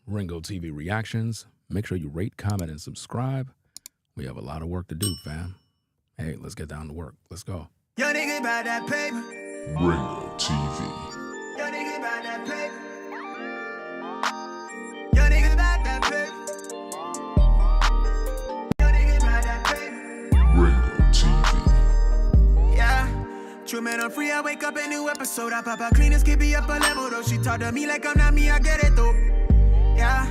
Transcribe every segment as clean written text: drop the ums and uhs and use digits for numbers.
Ringo TV Reactions. Make sure you rate, comment, and subscribe. We have a lot of work to do, fam. Hey, let's get down to work. Let's go. Yo, nigga, about that paper. Ringo TV. Yo, nigga, about that paper. Yo, nigga, about that paper. Yo, nigga, about that paper. Ringo TV. Yeah. True man, I'm free. I wake up a new episode. I pop out cleaners, keep me up a level though. She talk to me like I'm not me. I get it though. Yeah.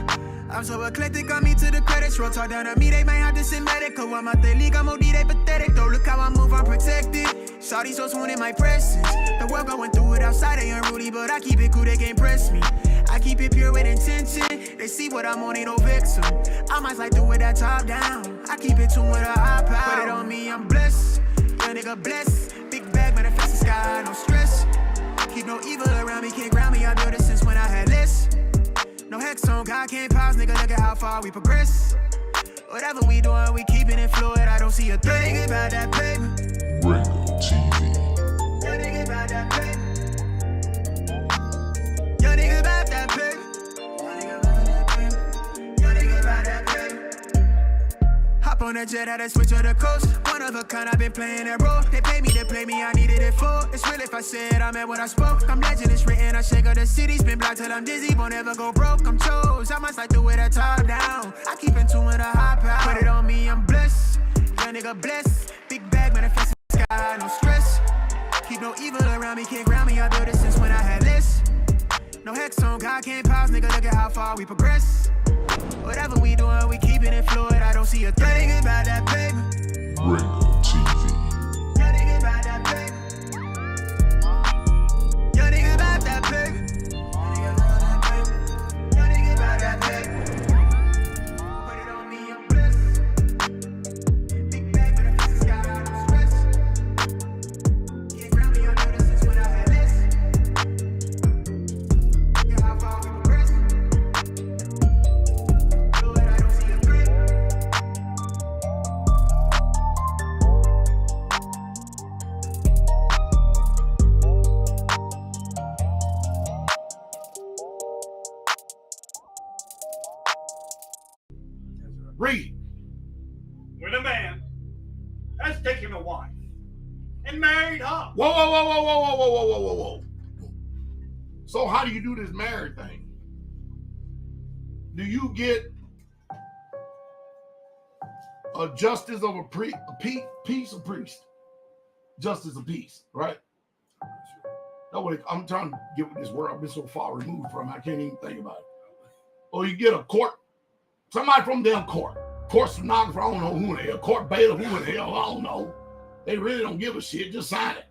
I'm so eclectic, on me to the credits roll. Talk down to me, they might have to send medical. I'm out the league, I'm OD, they pathetic though. Look how I move, I'm protected. Shawty so swoon in my presence. The world going through it outside, they unruly, but I keep it cool, they can't press me. I keep it pure with intention. They see what I'm on, ain't no vixen. I might like do it that top down. I keep it tuned with a high power. Put it on me, I'm blessed. Young nigga blessed. Big bag, manifest the sky, no stress. Keep no evil around me, can't ground me. I built it since when I had less. No hex on, God can't pause, nigga, look at how far we progress. Whatever we doing, we keeping it fluid, I don't see a thing about that paper. Ringo TV. Yo, nigga, about that paper. Yo, nigga, about that paper. Yo, nigga, about that paper. Hop on that jet, had to switch to the coast. One of a kind, I've been playing that role. They pay me to play me, I needed it for. It's real if I said I meant what I spoke. I'm legend, it's written, I shake up the city. Spin block till I'm dizzy, won't ever go broke. I'm chose, I must like do it at top down. I keep in tune with a high power. Put it on me, I'm blessed. Young nigga blessed. Big bag, manifest the sky, no stress. Keep no evil around me, can't ground me. I built it since when I had less. No hex on, God can't pause, nigga, look at how far we progress. Whatever we doing, we keeping it fluid. I don't see a thing about that paper. Ringo TV. Yo, nigga, about that paper. Yo, nigga, about that paper. Yo, nigga, about that paper. Put it on me, I'm blessed. Big bag, but I fix the sky, no stress. Can't ground me, I know this since when I had less. Look how far we progress. Lord, I don't see a threat. Read. When a man has taken a wife and married her. Whoa, whoa, whoa, whoa, whoa, whoa, whoa, whoa, whoa, whoa. So how do you do this marriage thing? Do you get a justice of a peace of priest? Justice of peace, right? I'm trying to get with this word. I've been so far removed from it, I can't even think about it. Or you get a court, somebody from them court stenographer, I don't know who in the hell, court bailiff, who in the hell, I don't know. They really don't give a shit, just sign it.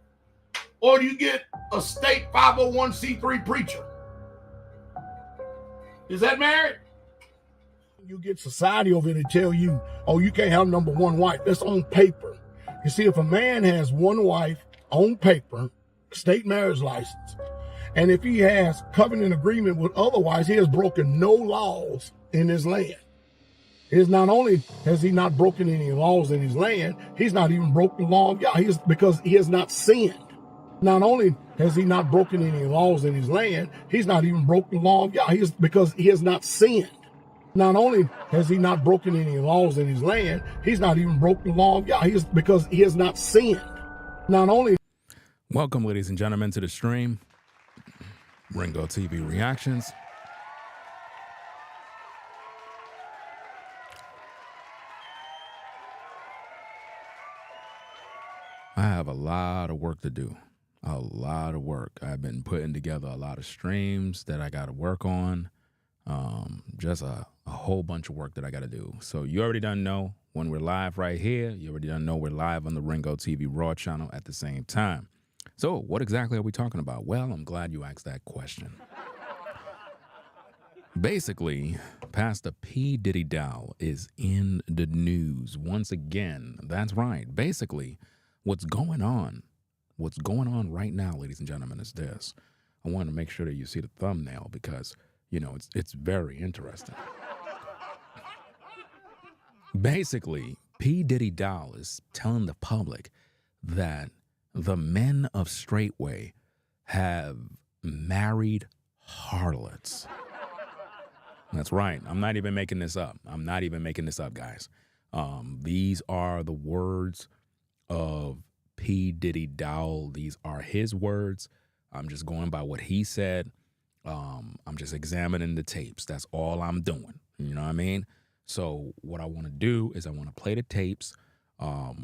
Or do you get a state 501c3 preacher? Is that married? You get society over here to tell you, oh, you can't have number one wife. That's on paper. You see, if a man has one wife on paper, state marriage license, and if he has covenant agreement with otherwise, he has broken no laws in his land. Is not only has he not broken any laws in his land, he's not even broken the law of God. Because he has not sinned. Not only has he not broken any laws in his land, he's not even broken the law of God. Because he has not sinned. Not only has he not broken any laws in his land, he's not even broken the law of God. Because he has not sinned. Not only. Welcome, ladies and gentlemen, to the stream. Ringo TV Reactions. I have a lot of work to do. A lot of work. I've been putting together a lot of streams that I got to work on. Just a whole bunch of work that I got to do. So you already done know when we're live right here. You already done know we're live on the Ringo TV Raw channel at the same time. So what exactly are we talking about? Well, I'm glad you asked that question. Basically, Pastor P.Diddy Dowell is in the news once again. That's right. Basically, what's going on right now, ladies and gentlemen, is this. I want to make sure that you see the thumbnail because, you know, it's very interesting. Basically, P.Diddy Dowell is telling the public that the men of Straitway have married harlots. That's right. I'm not even making this up. I'm not even making this up, guys. These are the words of P.Diddy Dowell. These are his words. I'm just going by what he said. I'm just examining the tapes. That's all I'm doing. You know what I mean? So what I want to do is I want to play the tapes.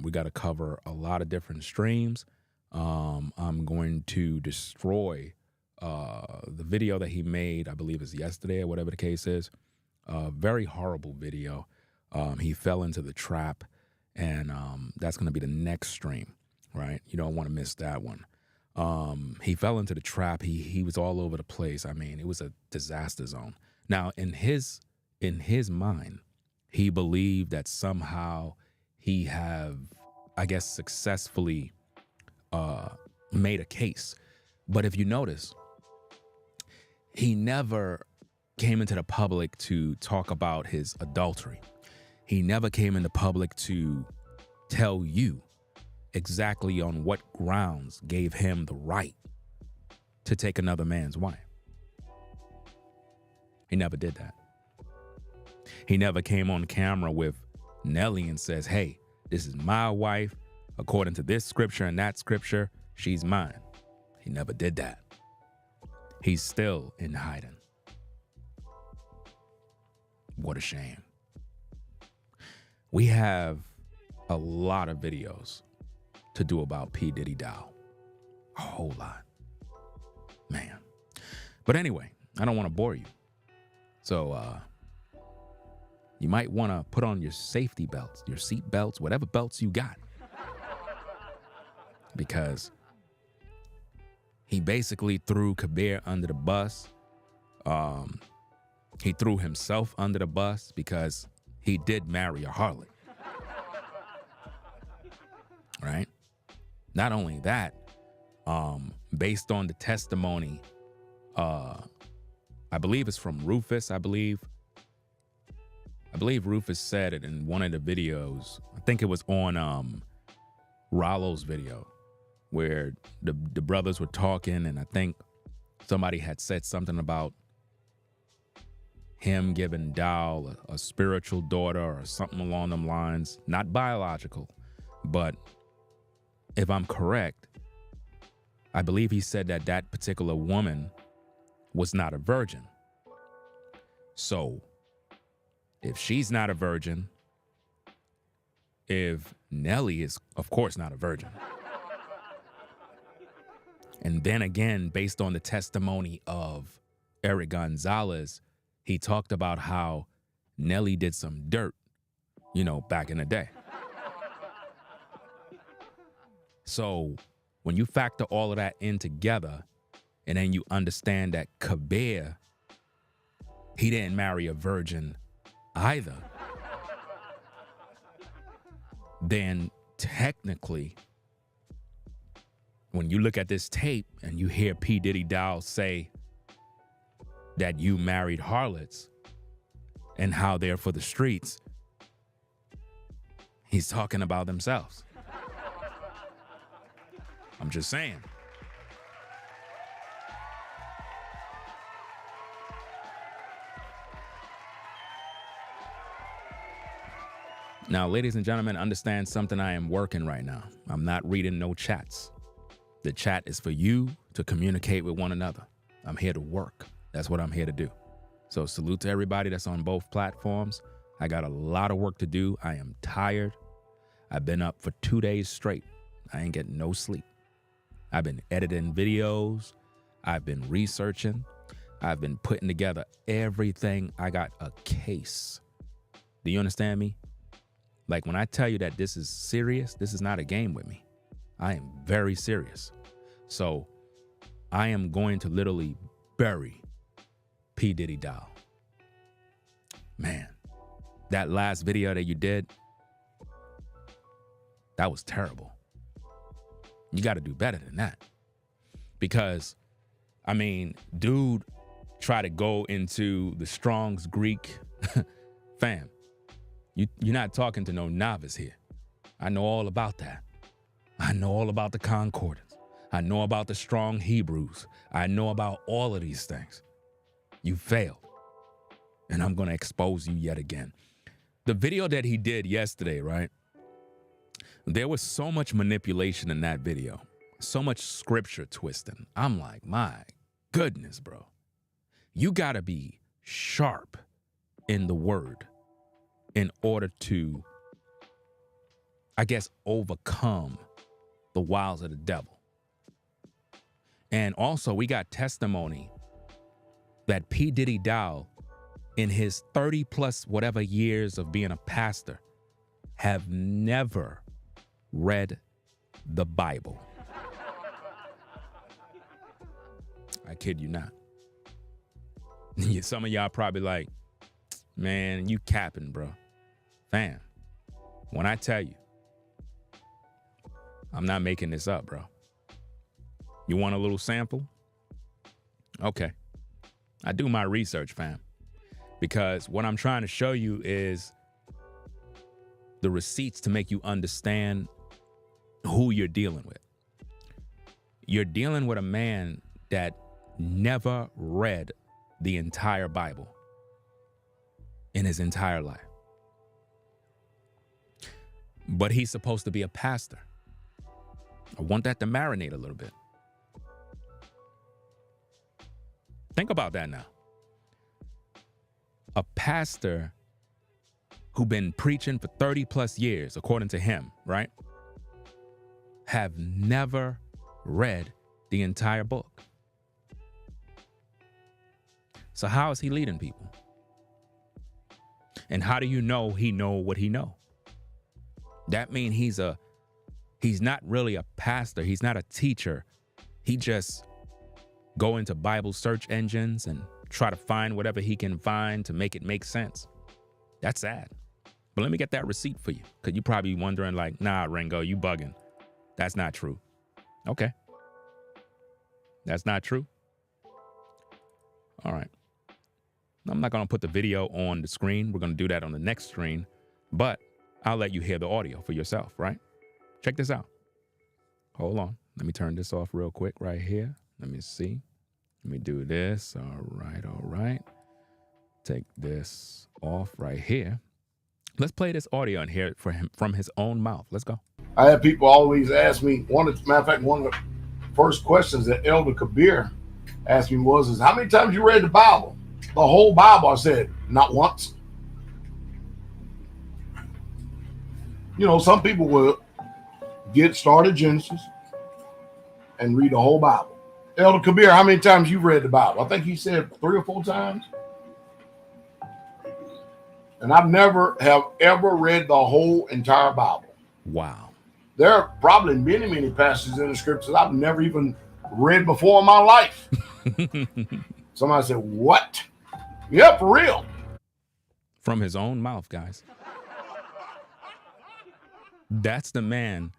We got to cover a lot of different streams. I'm going to destroy the video that he made, I believe it's yesterday or whatever the case is. Very horrible video. He fell into the trap, and that's going to be the next stream, right? You don't want to miss that one. He fell into the trap. He was all over the place. I mean, it was a disaster zone. Now, in his mind, he believed that somehow he have, I guess, successfully made a case. But if you notice, he never came into the public to talk about his adultery. He never came into public to tell you exactly on what grounds gave him the right to take another man's wife. He never did that. He never came on camera with Nelly and says, hey, this is my wife. According to this scripture and that scripture, she's mine. He never did that. He's still in hiding. What a shame. We have a lot of videos to do about P.Diddy Dowell. A whole lot. Man. But anyway, I don't want to bore you. So you might want to put on your safety belts, your seat belts, whatever belts you got. Because he basically threw Kabeer under the bus. He threw himself under the bus because he did marry a harlot. Right? Not only that, based on the testimony, I believe it's from Rufus, I believe Rufus said it in one of the videos. I think it was on Rollo's video, where the brothers were talking, and I think somebody had said something about him giving Dowell a spiritual daughter or something along them lines. Not biological, but if I'm correct, I believe he said that that particular woman was not a virgin. So if she's not a virgin, if Nelly is, of course, not a virgin. And then again, based on the testimony of Eric Gonzalez, he talked about how Nelly did some dirt, back in the day. So when you factor all of that in together, and then you understand that Kabeer, he didn't marry a virgin either, then technically, when you look at this tape and you hear P.Diddy Dowell say that you married harlots and how they're for the streets, he's talking about themselves. I'm just saying. Now, ladies and gentlemen, understand something. I am working right now. I'm not reading no chats. The chat is for you to communicate with one another. I'm here to work. That's what I'm here to do. So salute to everybody that's on both platforms. I got a lot of work to do. I am tired. I've been up for 2 days straight. I ain't getting no sleep. I've been editing videos. I've been researching. I've been putting together everything. I got a case. Do you understand me? Like, when I tell you that this is serious, this is not a game with me. I am very serious. So I am going to literally bury P.Diddy Dowell. Man, that last video that you did, that was terrible. You got to do better than that. Because, I mean, dude tried to go into the Strong's Greek. Fam, you're not talking to no novice here. I know all about that. I know all about the concordance. I know about the strong Hebrews. I know about all of these things. You failed. and I'm going to expose you yet again. The video that he did yesterday, right? There was so much manipulation in that video, so much scripture twisting. I'm like, my goodness, bro. You got to be sharp in the word in order to, I guess, overcome the wiles of the devil. And also, we got testimony that P.Diddy Dowell, in his 30 plus whatever years of being a pastor, have never read the Bible. I kid you not. Some of y'all probably like, man, you capping, bro. Fam, when I tell you, I'm not making this up, bro. You want a little sample? Okay. I do my research, fam. Because what I'm trying to show you is the receipts to make you understand who you're dealing with. You're dealing with a man that never read the entire Bible in his entire life. But he's supposed to be a pastor. I want that to marinate a little bit. Think about that now. A pastor who been preaching for 30 plus years, according to him, right? Have never read the entire book. So how is he leading people? And how do you know he know what he know? That means he's not really a pastor. He's not a teacher. He just go into Bible search engines and try to find whatever he can find to make it make sense. That's sad. But let me get that receipt for you, because you probably wondering like, nah, Ringo, you bugging. That's not true. Okay. That's not true. All right. I'm not going to put the video on the screen. We're going to do that on the next screen, but I'll let you hear the audio for yourself, right? Check this out. Hold on. Let me turn this off real quick right here. Let me see. Let me do this. All right. Take this off right here. Let's play this audio and hear it for him from his own mouth. Let's go. I have people always ask me, matter of fact, one of the first questions that Elder Kabeer asked me was, how many times you read the Bible? The whole Bible. I said, not once. You know, some people will get started Genesis and read the whole Bible. Elder Kabeer, how many times you read the Bible? I think he said 3 or 4 times. And I've never have ever read the whole entire Bible. Wow. There are probably many, many passages in the scriptures I've never even read before in my life. Somebody said, what? Yeah, for real. From his own mouth, guys. That's the man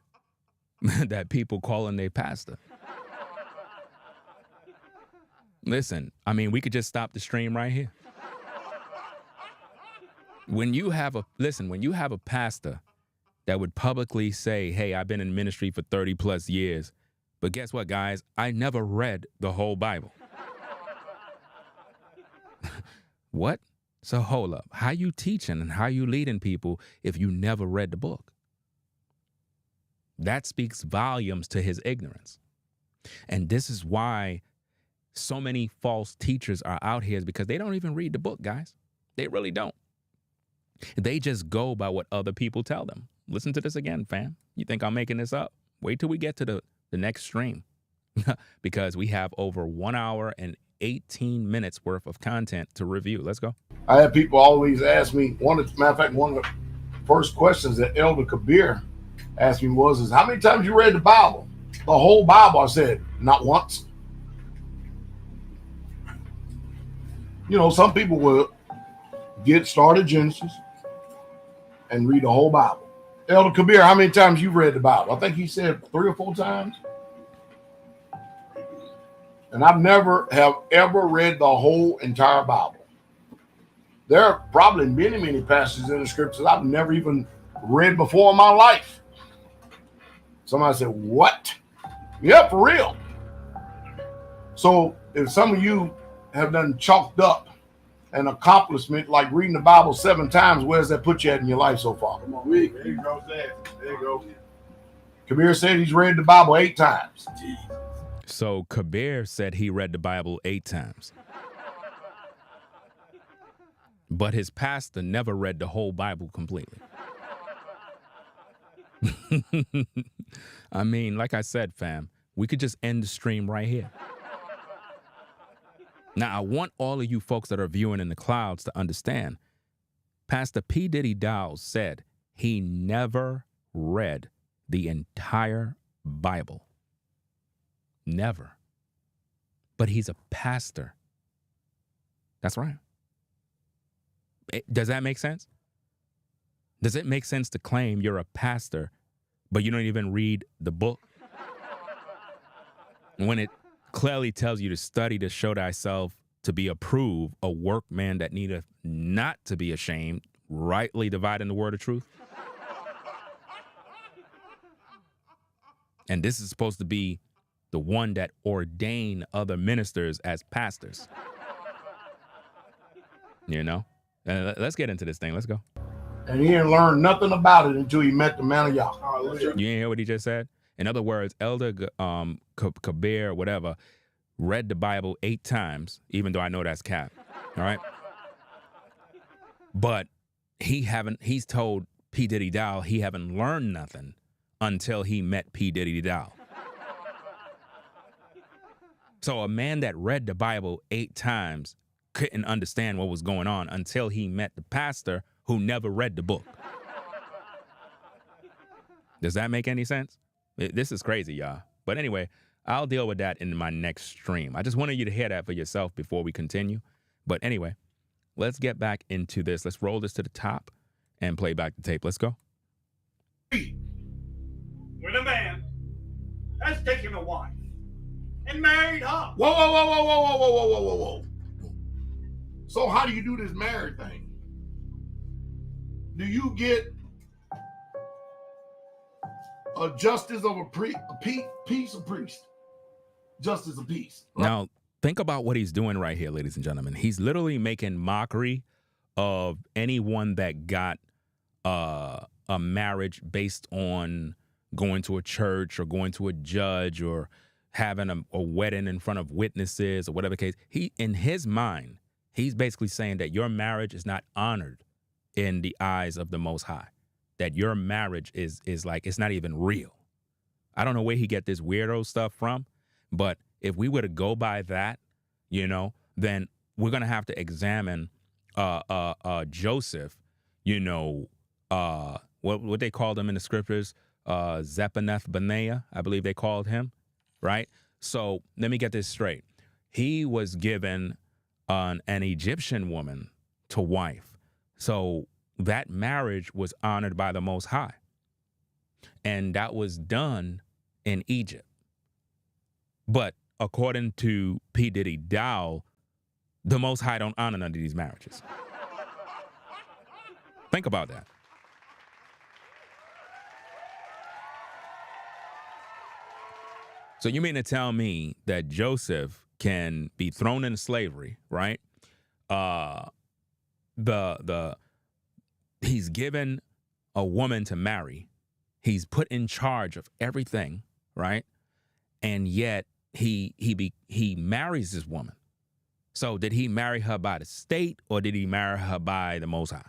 that people calling their pastor. Listen, I mean, we could just stop the stream right here. When you have a pastor that would publicly say, hey, I've been in ministry for 30 plus years, but guess what, guys? I never read the whole Bible. What? So hold up. How you teaching and how you leading people if you never read the book? That speaks volumes to his ignorance. And this is why so many false teachers are out here, is because they don't even read the book, guys. They really don't. They just go by what other people tell them. Listen to this again, fam. You think I'm making this up? Wait till we get to the next stream because we have over 1 hour and 18 minutes worth of content to review. Let's go. I have people always ask me, matter of fact, one of the first questions that Elder Kabeer asked me was, how many times you read the Bible? The whole Bible. I said, not once. You know, some people will get started Genesis and read the whole Bible. Elder Kabeer, how many times you read the Bible? I think he said 3 or 4 times. And I've never have ever read the whole entire Bible. There are probably many, many passages in the scriptures I've never even read before in my life. Somebody said, what? Yeah, for real. So if some of you have done chalked up an accomplishment like reading the Bible 7 times. Where's that put you at in your life so far? Come on, read. There you go, Dad. There you go. Kabeer said he's read the Bible 8 times. So Kabeer said he read the Bible 8 times. But his pastor never read the whole Bible completely. I mean, like I said, fam, we could just end the stream right here. Now, I want all of you folks that are viewing in the clouds to understand, Pastor P.Diddy Dowell said he never read the entire Bible. Never. But he's a pastor. That's right. Does that make sense? Does it make sense to claim you're a pastor, but you don't even read the book? When it clearly tells you to study to show thyself to be approved, a workman that needeth not to be ashamed, rightly dividing the word of truth? And this is supposed to be the one that ordained other ministers as pastors. You know? Let's get into this thing. Let's go. And he didn't learn nothing about it until he met the man of Yah. You didn't hear what he just said? In other words, Elder Kabeer, whatever, read the Bible 8 times, even though I know that's cap. All right? But he's told P. Diddy Dowell he haven't learned nothing until he met P. Diddy Dowell. So a man that read the Bible 8 times couldn't understand what was going on until he met the pastor who never read the book. Does that make any sense? This is crazy, y'all. But anyway, I'll deal with that in my next stream. I just wanted you to hear that for yourself before we continue. But anyway, let's get back into this. Let's roll this to the top and play back the tape. Let's go. When a man has taken a wife and married her. Whoa, whoa, whoa, whoa, whoa, whoa, whoa, whoa, whoa, whoa. So how do you do this married thing? Do you get a justice of a peace of priest? Justice of peace. Right? Now, think about what he's doing right here, ladies and gentlemen. He's literally making mockery of anyone that got a marriage based on going to a church or going to a judge or having a wedding in front of witnesses or whatever the case. In his mind, he's basically saying that your marriage is not honored in the eyes of the Most High, that your marriage is like, it's not even real. I don't know where he get this weirdo stuff from, but if we were to go by that, you know, then we're going to have to examine Joseph, you know, what they called him in the scriptures, Zephanath Benaiah, I believe they called him, right? So let me get this straight. He was given an Egyptian woman to wife. So that marriage was honored by the Most High. And that was done in Egypt. But according to P. Diddy Dowell, the Most High don't honor none of these marriages. Think about that. So you mean to tell me that Joseph can be thrown into slavery, right? He's given a woman to marry. He's put in charge of everything, right? And yet he marries this woman. So did he marry her by the state or did he marry her by the Most High?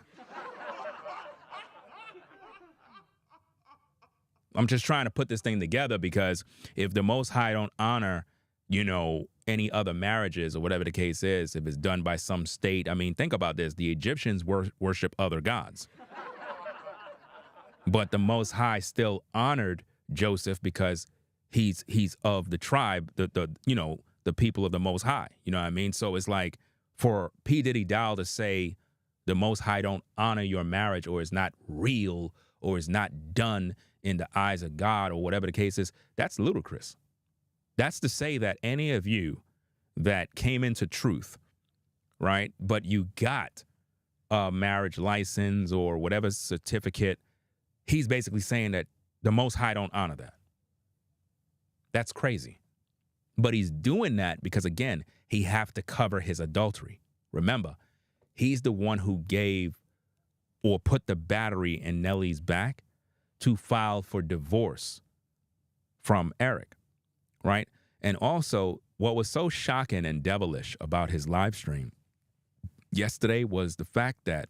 I'm just trying to put this thing together because if the Most High don't honor, you know, any other marriages or whatever the case is, if it's done by some state, I mean, think about this. The Egyptians worship other gods. But the Most High still honored Joseph because he's of the tribe, the people of the Most High. You know what I mean? So it's like for P. Diddy Dowell to say the Most High don't honor your marriage or is not real or is not done in the eyes of God or whatever the case is, that's ludicrous. That's to say that any of you that came into truth, right, but you got a marriage license or whatever certificate, he's basically saying that the Most High don't honor that. That's crazy. But he's doing that because, again, he have to cover his adultery. Remember, He's the one who gave or put the battery in Nelly's back to file for divorce from Eric, right? And also, what was so shocking and devilish about his live stream yesterday was the fact that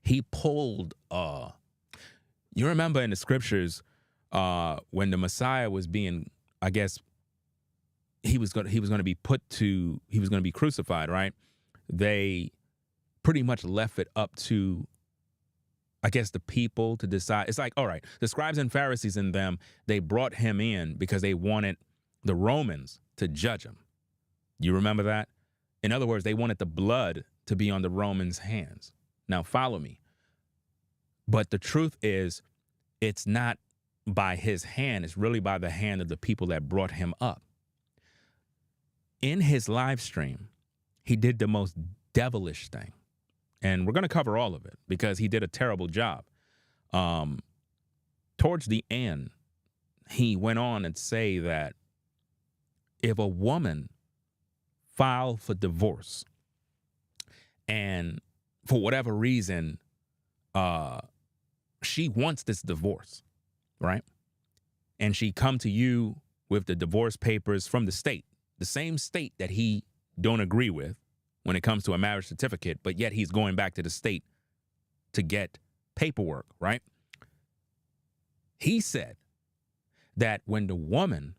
he pulled, you remember in the scriptures, when the Messiah was being, I guess, he was going to be crucified, right? They pretty much left it up to, I guess, the people to decide. It's like, all right, the scribes and Pharisees and them, they brought him in because they wanted the Romans to judge him. You remember that? In other words, they wanted the blood to be on the Romans' hands. Now follow me. But the truth is, it's not by his hand. It's really by the hand of the people that brought him up. In his live stream, he did the most devilish thing. And we're going to cover all of it because he did a terrible job. Towards the end, he went on and say that if a woman filed for divorce and for whatever reason, she wants this divorce, right? And she come to you with the divorce papers from the state, the same state that he don't agree with when it comes to a marriage certificate, but yet he's going back to the state to get paperwork, right? He said that when the woman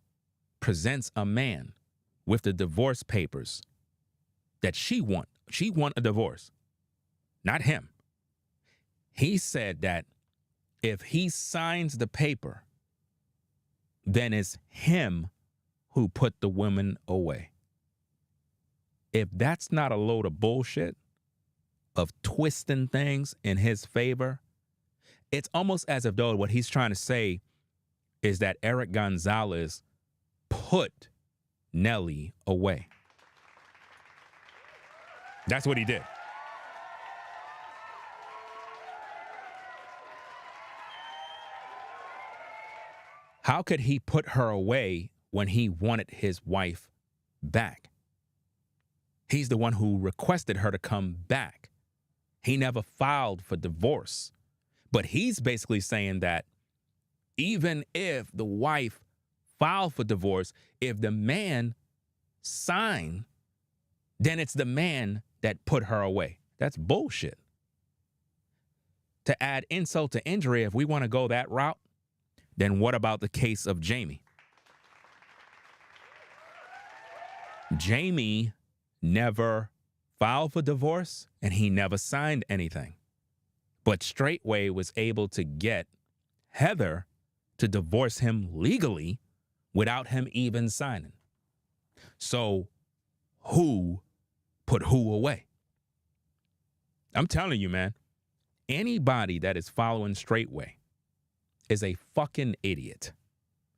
presents a man with the divorce papers that she want a divorce, not him. He said that if he signs the paper, then it's him who put the woman away. If that's not a load of bullshit, of twisting things in his favor, it's almost as if though what he's trying to say is that Eric Gonzalez put Nelly away. That's what he did. How could he put her away when he wanted his wife back? He's the one who requested her to come back. He never filed for divorce. But he's basically saying that even if the wife filed for divorce, if the man signed, then it's the man that put her away. That's bullshit. To add insult to injury, if we want to go that route, then what about the case of Jamie? Jamie never filed for divorce and he never signed anything. But Straitway was able to get Heather to divorce him legally without him even signing. So who put who away? I'm telling you, man, anybody that is following Straitway is a fucking idiot.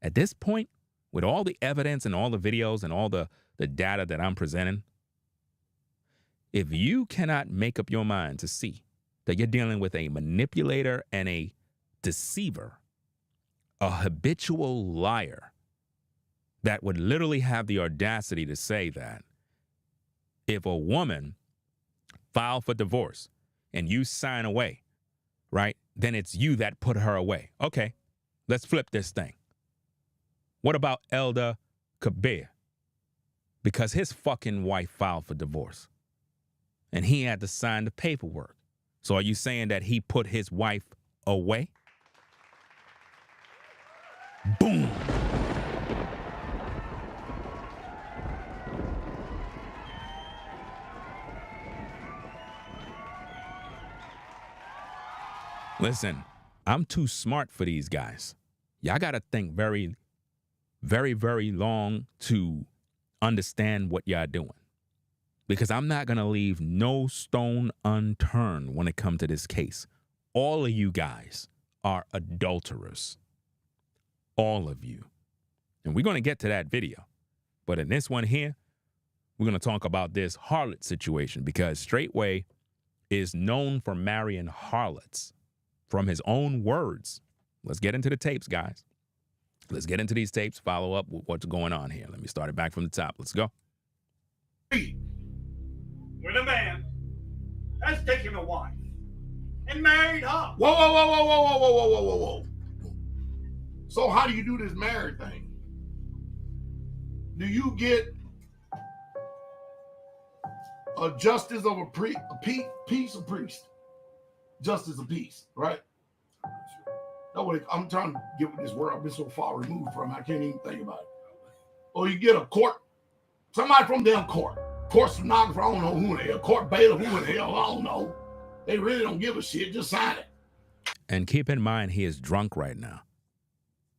At this point, with all the evidence and all the videos and all the data that I'm presenting, if you cannot make up your mind to see that you're dealing with a manipulator and a deceiver, a habitual liar that would literally have the audacity to say that if a woman filed for divorce and you sign away, right, then it's you that put her away. Okay, let's flip this thing. What about Elder Kabeer? Because his fucking wife filed for divorce and he had to sign the paperwork. So are you saying that he put his wife away? Boom. Listen, I'm too smart for these guys. Y'all got to think very, very, very long to understand what y'all doing. Because I'm not going to leave no stone unturned when it comes to this case. All of you guys are adulterers. All of you. And we're going to get to that video. But in this one here, we're going to talk about this harlot situation because Straitway is known for marrying harlots. From his own words. Let's get into the tapes, guys. Let's get into these tapes, follow up with what's going on here. Let me start it back from the top. Let's go. When a man taken a wife and married her. Whoa, whoa, whoa, whoa, whoa, whoa, whoa, whoa, whoa, whoa. So how do you do this marriage thing? Do you get a justice of a peace of priest? Justice of peace, right? No, wait, I'm trying to get with this word. I've been so far removed from it, I can't even think about it. Or you get a court, somebody from them court stenographer, I don't know who they are, court bailiff, who in the hell, I don't know. They really don't give a shit, just sign it. And keep in mind, he is drunk right now.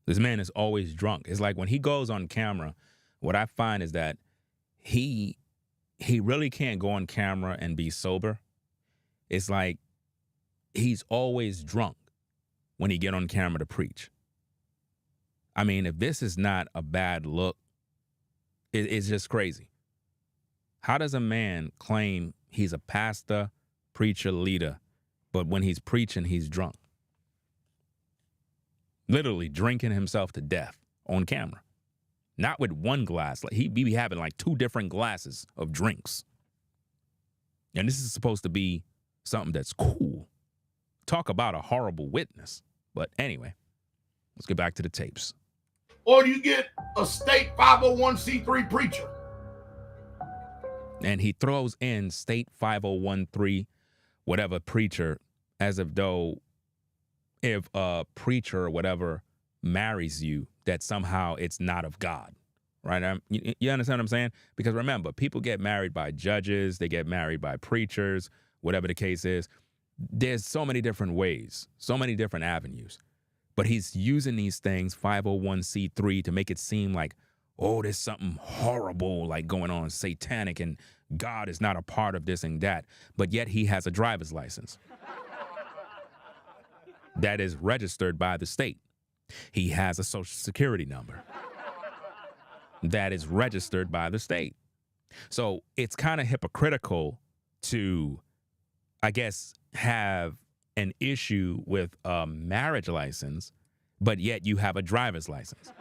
This man is always drunk. It's like when he goes on camera, what I find is that he really can't go on camera and be sober. It's like he's always drunk when he get on camera to preach. I mean, if this is not a bad look, it's just crazy. How does a man claim he's a pastor, preacher, leader, but when he's preaching, he's drunk? Literally drinking himself to death on camera. Not with one glass. Like he be having like 2 different glasses of drinks. And this is supposed to be something that's cool. Talk about a horrible witness. But anyway, let's get back to the tapes. Or you get a state 501c3 preacher. And he throws in state 501(c)(3), whatever preacher, as if though if a preacher or whatever marries you, that somehow it's not of God, right? You understand what I'm saying? Because remember, people get married by judges, they get married by preachers, whatever the case is. There's so many different ways, so many different avenues. But he's using these things, 501c3, to make it seem like, oh, there's something horrible like going on, satanic, and God is not a part of this and that. But yet he has a driver's license that is registered by the state. He has a social security number that is registered by the state. So it's kind of hypocritical to, I guess, have an issue with a marriage license, but yet you have a driver's license.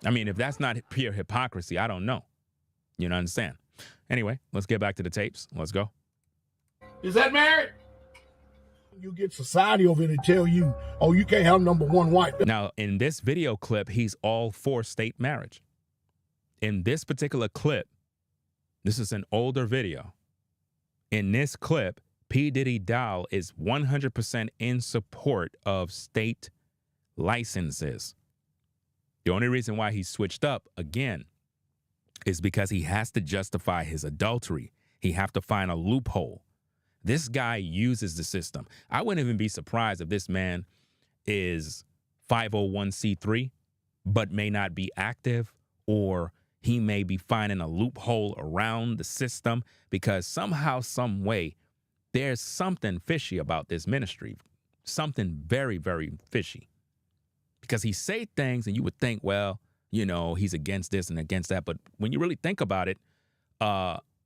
I mean, if that's not pure hypocrisy, I don't know. You know, understand? Anyway, let's get back to the tapes. Let's go. Is that married? You get society over here to tell you, oh, you can't have number one wife. Now, in this video clip, he's all for state marriage. In this particular clip, this is an older video. In this clip, P.Diddy Dowell is 100% in support of state licenses. The only reason why he switched up, again, is because he has to justify his adultery. He have to find a loophole. This guy uses the system. I wouldn't even be surprised if this man is 501c3, but may not be active, or he may be finding a loophole around the system because somehow, some way, there's something fishy about this ministry. Something very, very fishy. Because he say things and you would think, well, you know, he's against this and against that. But when you really think about it,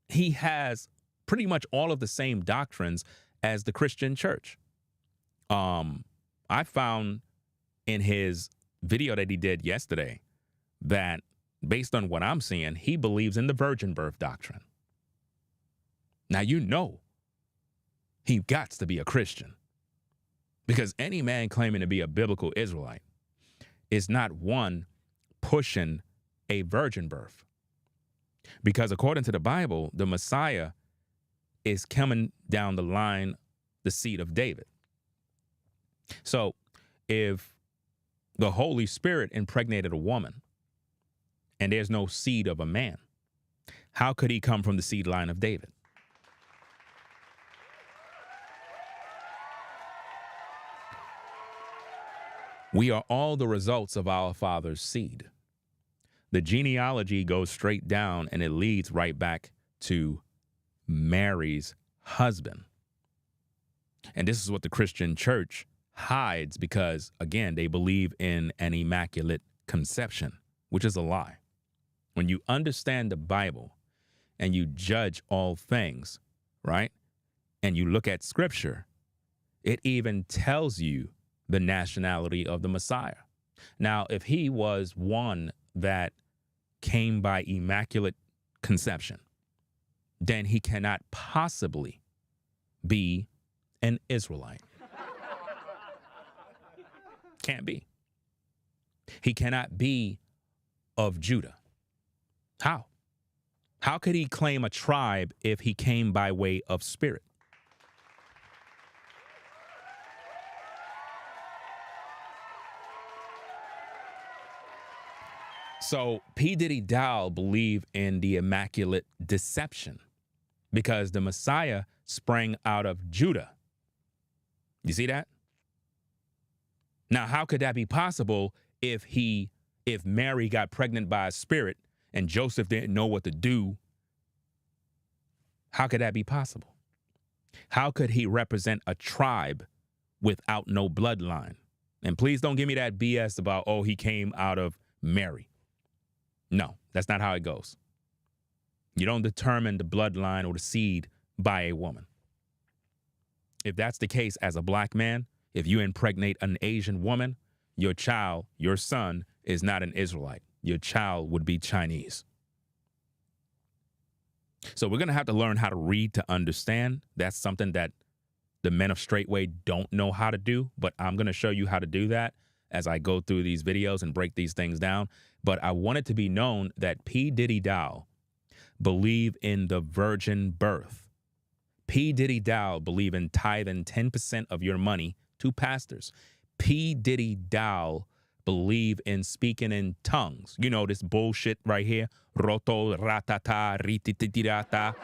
he has pretty much all of the same doctrines as the Christian church. I found in his video that he did yesterday that based on what I'm seeing, he believes in the virgin birth doctrine. Now, you know, he got to be a Christian, because any man claiming to be a biblical Israelite is not one pushing a virgin birth. Because according to the Bible, the Messiah is coming down the line, the seed of David. So if the Holy Spirit impregnated a woman and there's no seed of a man, how could he come from the seed line of David? We are all the results of our father's seed. The genealogy goes straight down and it leads right back to Mary's husband. And this is what the Christian church hides because, again, they believe in an immaculate conception, which is a lie. When you understand the Bible and you judge all things, right, and you look at Scripture, it even tells you the nationality of the Messiah. Now, if he was one that came by immaculate conception, then he cannot possibly be an Israelite. Can't be. He cannot be of Judah. How? How could he claim a tribe if he came by way of spirit? So P.Diddy Dowell believed in the immaculate deception because the Messiah sprang out of Judah. You see that? Now, how could that be possible if Mary got pregnant by a spirit and Joseph didn't know what to do? How could that be possible? How could he represent a tribe without no bloodline? And please don't give me that BS about, oh, he came out of Mary. No, that's not how it goes. You don't determine the bloodline or the seed by a woman. If that's the case as a black man, if you impregnate an Asian woman, your child, your son, is not an Israelite. Your child would be Chinese. So we're going to have to learn how to read to understand. That's something that the men of Straitway don't know how to do, but I'm going to show you how to do that as I go through these videos and break these things down. But I want it to be known that P.Diddy Dowell believed in the virgin birth. P.Diddy Dowell believed in tithing 10% of your money to pastors. P.Diddy Dowell believe in speaking in tongues. You know, this bullshit right here. Roto, ratata, rititirata.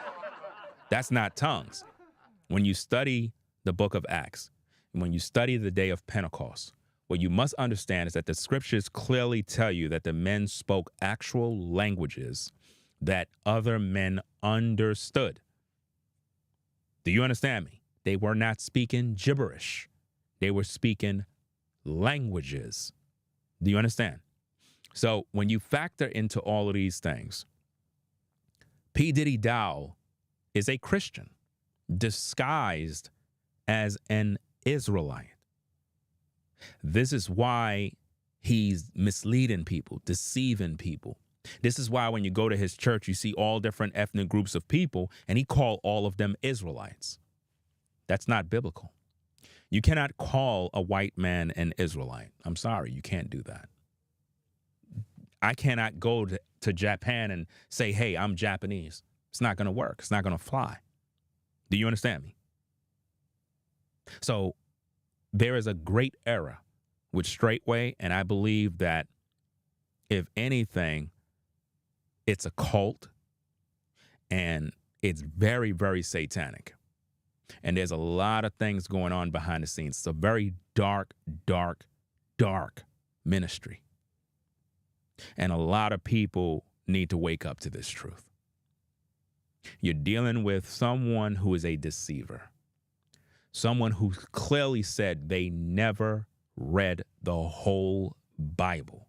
That's not tongues. When you study the book of Acts, when you study the day of Pentecost, what you must understand is that the scriptures clearly tell you that the men spoke actual languages that other men understood. Do you understand me? They were not speaking gibberish. They were speaking languages. Do you understand? So when you factor into all of these things, P.Diddy Dowell is a Christian disguised as an Israelite. This is why he's misleading people, deceiving people. This is why when you go to his church, you see all different ethnic groups of people, and he called all of them Israelites. That's not biblical. You cannot call a white man an Israelite. I'm sorry, you can't do that. I cannot go to Japan and say, hey, I'm Japanese. It's not going to work. It's not going to fly. Do you understand me? So there is a great era with Straitway, and I believe that if anything, it's a cult, and it's very, very satanic. And there's a lot of things going on behind the scenes. It's a very dark, dark, dark ministry. And a lot of people need to wake up to this truth. You're dealing with someone who is a deceiver. Someone who clearly said they never read the whole Bible.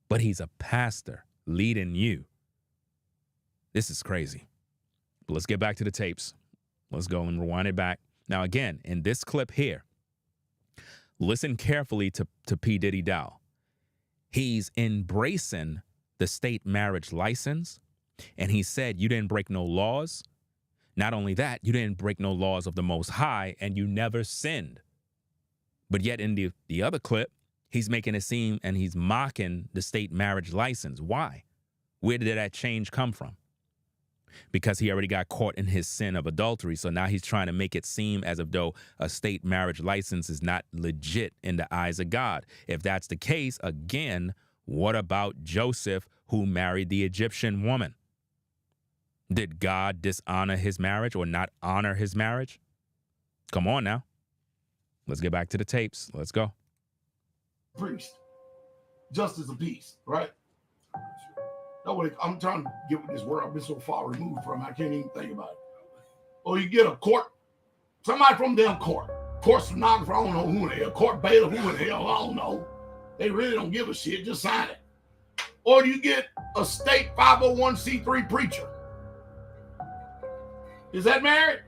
But he's a pastor leading you. This is crazy. But let's get back to the tapes. Let's go and rewind it back. Now, again, in this clip here, listen carefully to P.Diddy Dowell. He's embracing the state marriage license, and he said, you didn't break no laws. Not only that, you didn't break no laws of the Most High, and you never sinned. But yet in the other clip, he's making it seem and he's mocking the state marriage license. Why? Where did that change come from? Because he already got caught in his sin of adultery. So now he's trying to make it seem as if though a state marriage license is not legit in the eyes of God. If that's the case, again, what about Joseph, who married the Egyptian woman? Did God dishonor his marriage or not honor his marriage? Come on now. Let's get back to the tapes. Let's go. Priest, justice of peace, right? Nobody, I'm trying to get with this word. I've been so far removed from it, I can't even think about it. Or you get a court, somebody from them court stenographer, I don't know who they are, court bailiff, who in the hell, I don't know. They really don't give a shit, just sign it. Or you get a state 501c3 preacher. Is that married?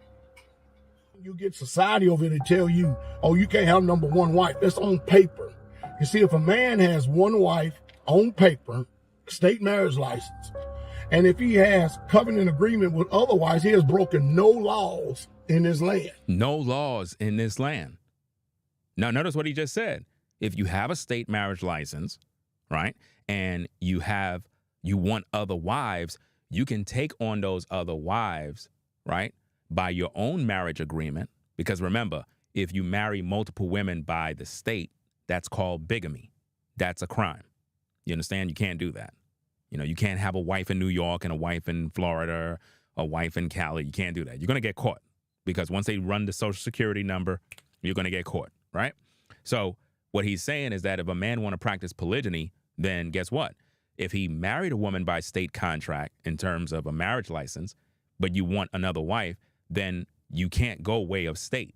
You get society over here to tell you, oh, you can't have number one wife. That's on paper. You see, if a man has one wife on paper, state marriage license, And if he has covenant agreement with otherwise, he has broken no laws in his land. No laws in this land. Now, notice what he just said. If you have a state marriage license, right, and you want other wives, you can take on those other wives, right, by your own marriage agreement. Because remember, if you marry multiple women by the state, that's called bigamy. That's a crime. You understand? You can't do that. You know, you can't have a wife in New York and a wife in Florida, a wife in Cali. You can't do that. You're going to get caught because once they run the social security number, you're going to get caught, right? So what he's saying is that if a man want to practice polygyny, then guess what? If he married a woman by state contract in terms of a marriage license, but you want another wife, then you can't go way of state.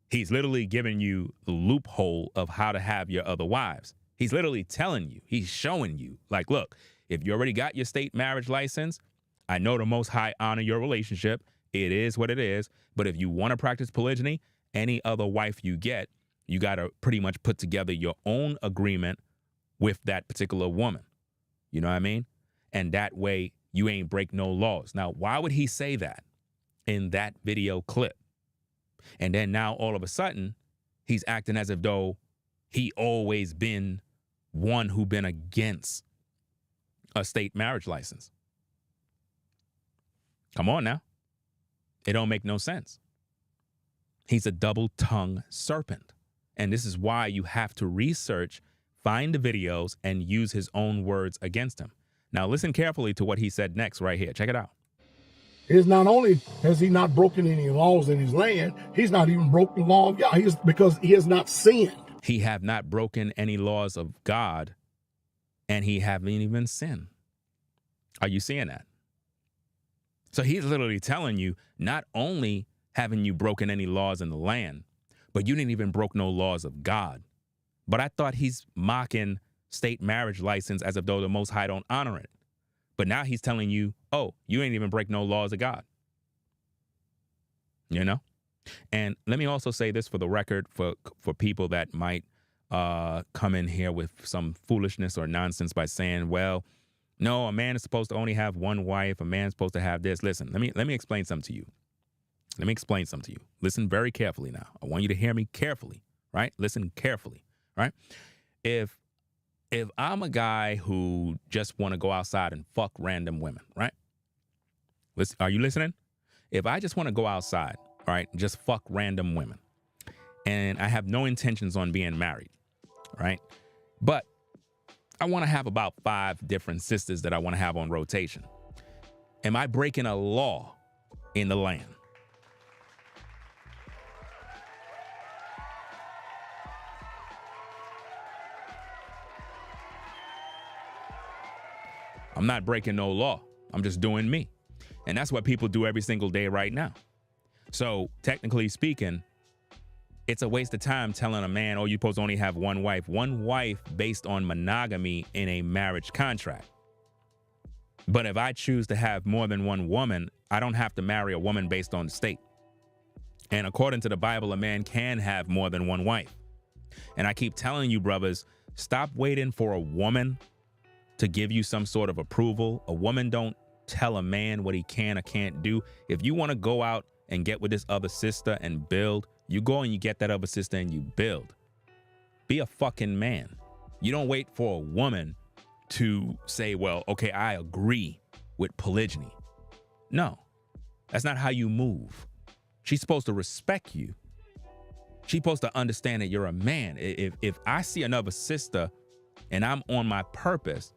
He's literally giving you the loophole of how to have your other wives. He's literally telling you, he's showing you, like, look, if you already got your state marriage license, I know the Most High honor your relationship. It is what it is. But if you want to practice polygyny, any other wife you get, you got to pretty much put together your own agreement with that particular woman. You know what I mean? And that way you ain't break no laws. Now, why would he say that in that video clip? And then now all of a sudden, he's acting as if though he always been one who been against a state marriage license. Come on now. It don't make no sense. He's a double-tongued serpent. And this is why you have to research, find the videos, and use his own words against him. Now listen carefully to what he said next right here. Check it out. Is not only has he not broken any laws in his land, he's not even broken the law of God. Because he has not sinned. He have not broken any laws of God, and he haven't even sinned. Are you seeing that? So he's literally telling you, not only haven't you broken any laws in the land, but you didn't even broke no laws of God. But I thought he's mocking state marriage license as if though the Most High don't honor it. But now he's telling you, oh, you ain't even break no laws of God. You know? And let me also say this for the record, for people that might come in here with some foolishness or nonsense by saying, well, no, a man is supposed to only have one wife. A man's supposed to have this. Listen, let me explain something to you. Let me explain something to you. Listen very carefully now. I want you to hear me carefully, right? Listen carefully, right? If I'm a guy who just want to go outside and fuck random women, right? Listen, are you listening? If I just want to go outside, right, just fuck random women, and I have no intentions on being married, right? But I want to have about 5 different sisters that I want to have on rotation. Am I breaking a law in the land? I'm not breaking no law. I'm just doing me. And that's what people do every single day right now. So technically speaking, it's a waste of time telling a man, oh, you're supposed to only have one wife based on monogamy in a marriage contract. But if I choose to have more than one woman, I don't have to marry a woman based on the state. And according to the Bible, a man can have more than one wife. And I keep telling you, brothers, stop waiting for a woman to give you some sort of approval. A woman don't tell a man what he can or can't do. If you want to go out and get with this other sister and build, you go and you get that other sister and you build. Be a fucking man. You don't wait for a woman to say, well, okay, I agree with polygyny. No, that's not how you move. She's supposed to respect you. She's supposed to understand that you're a man. If I see another sister and I'm on my purpose,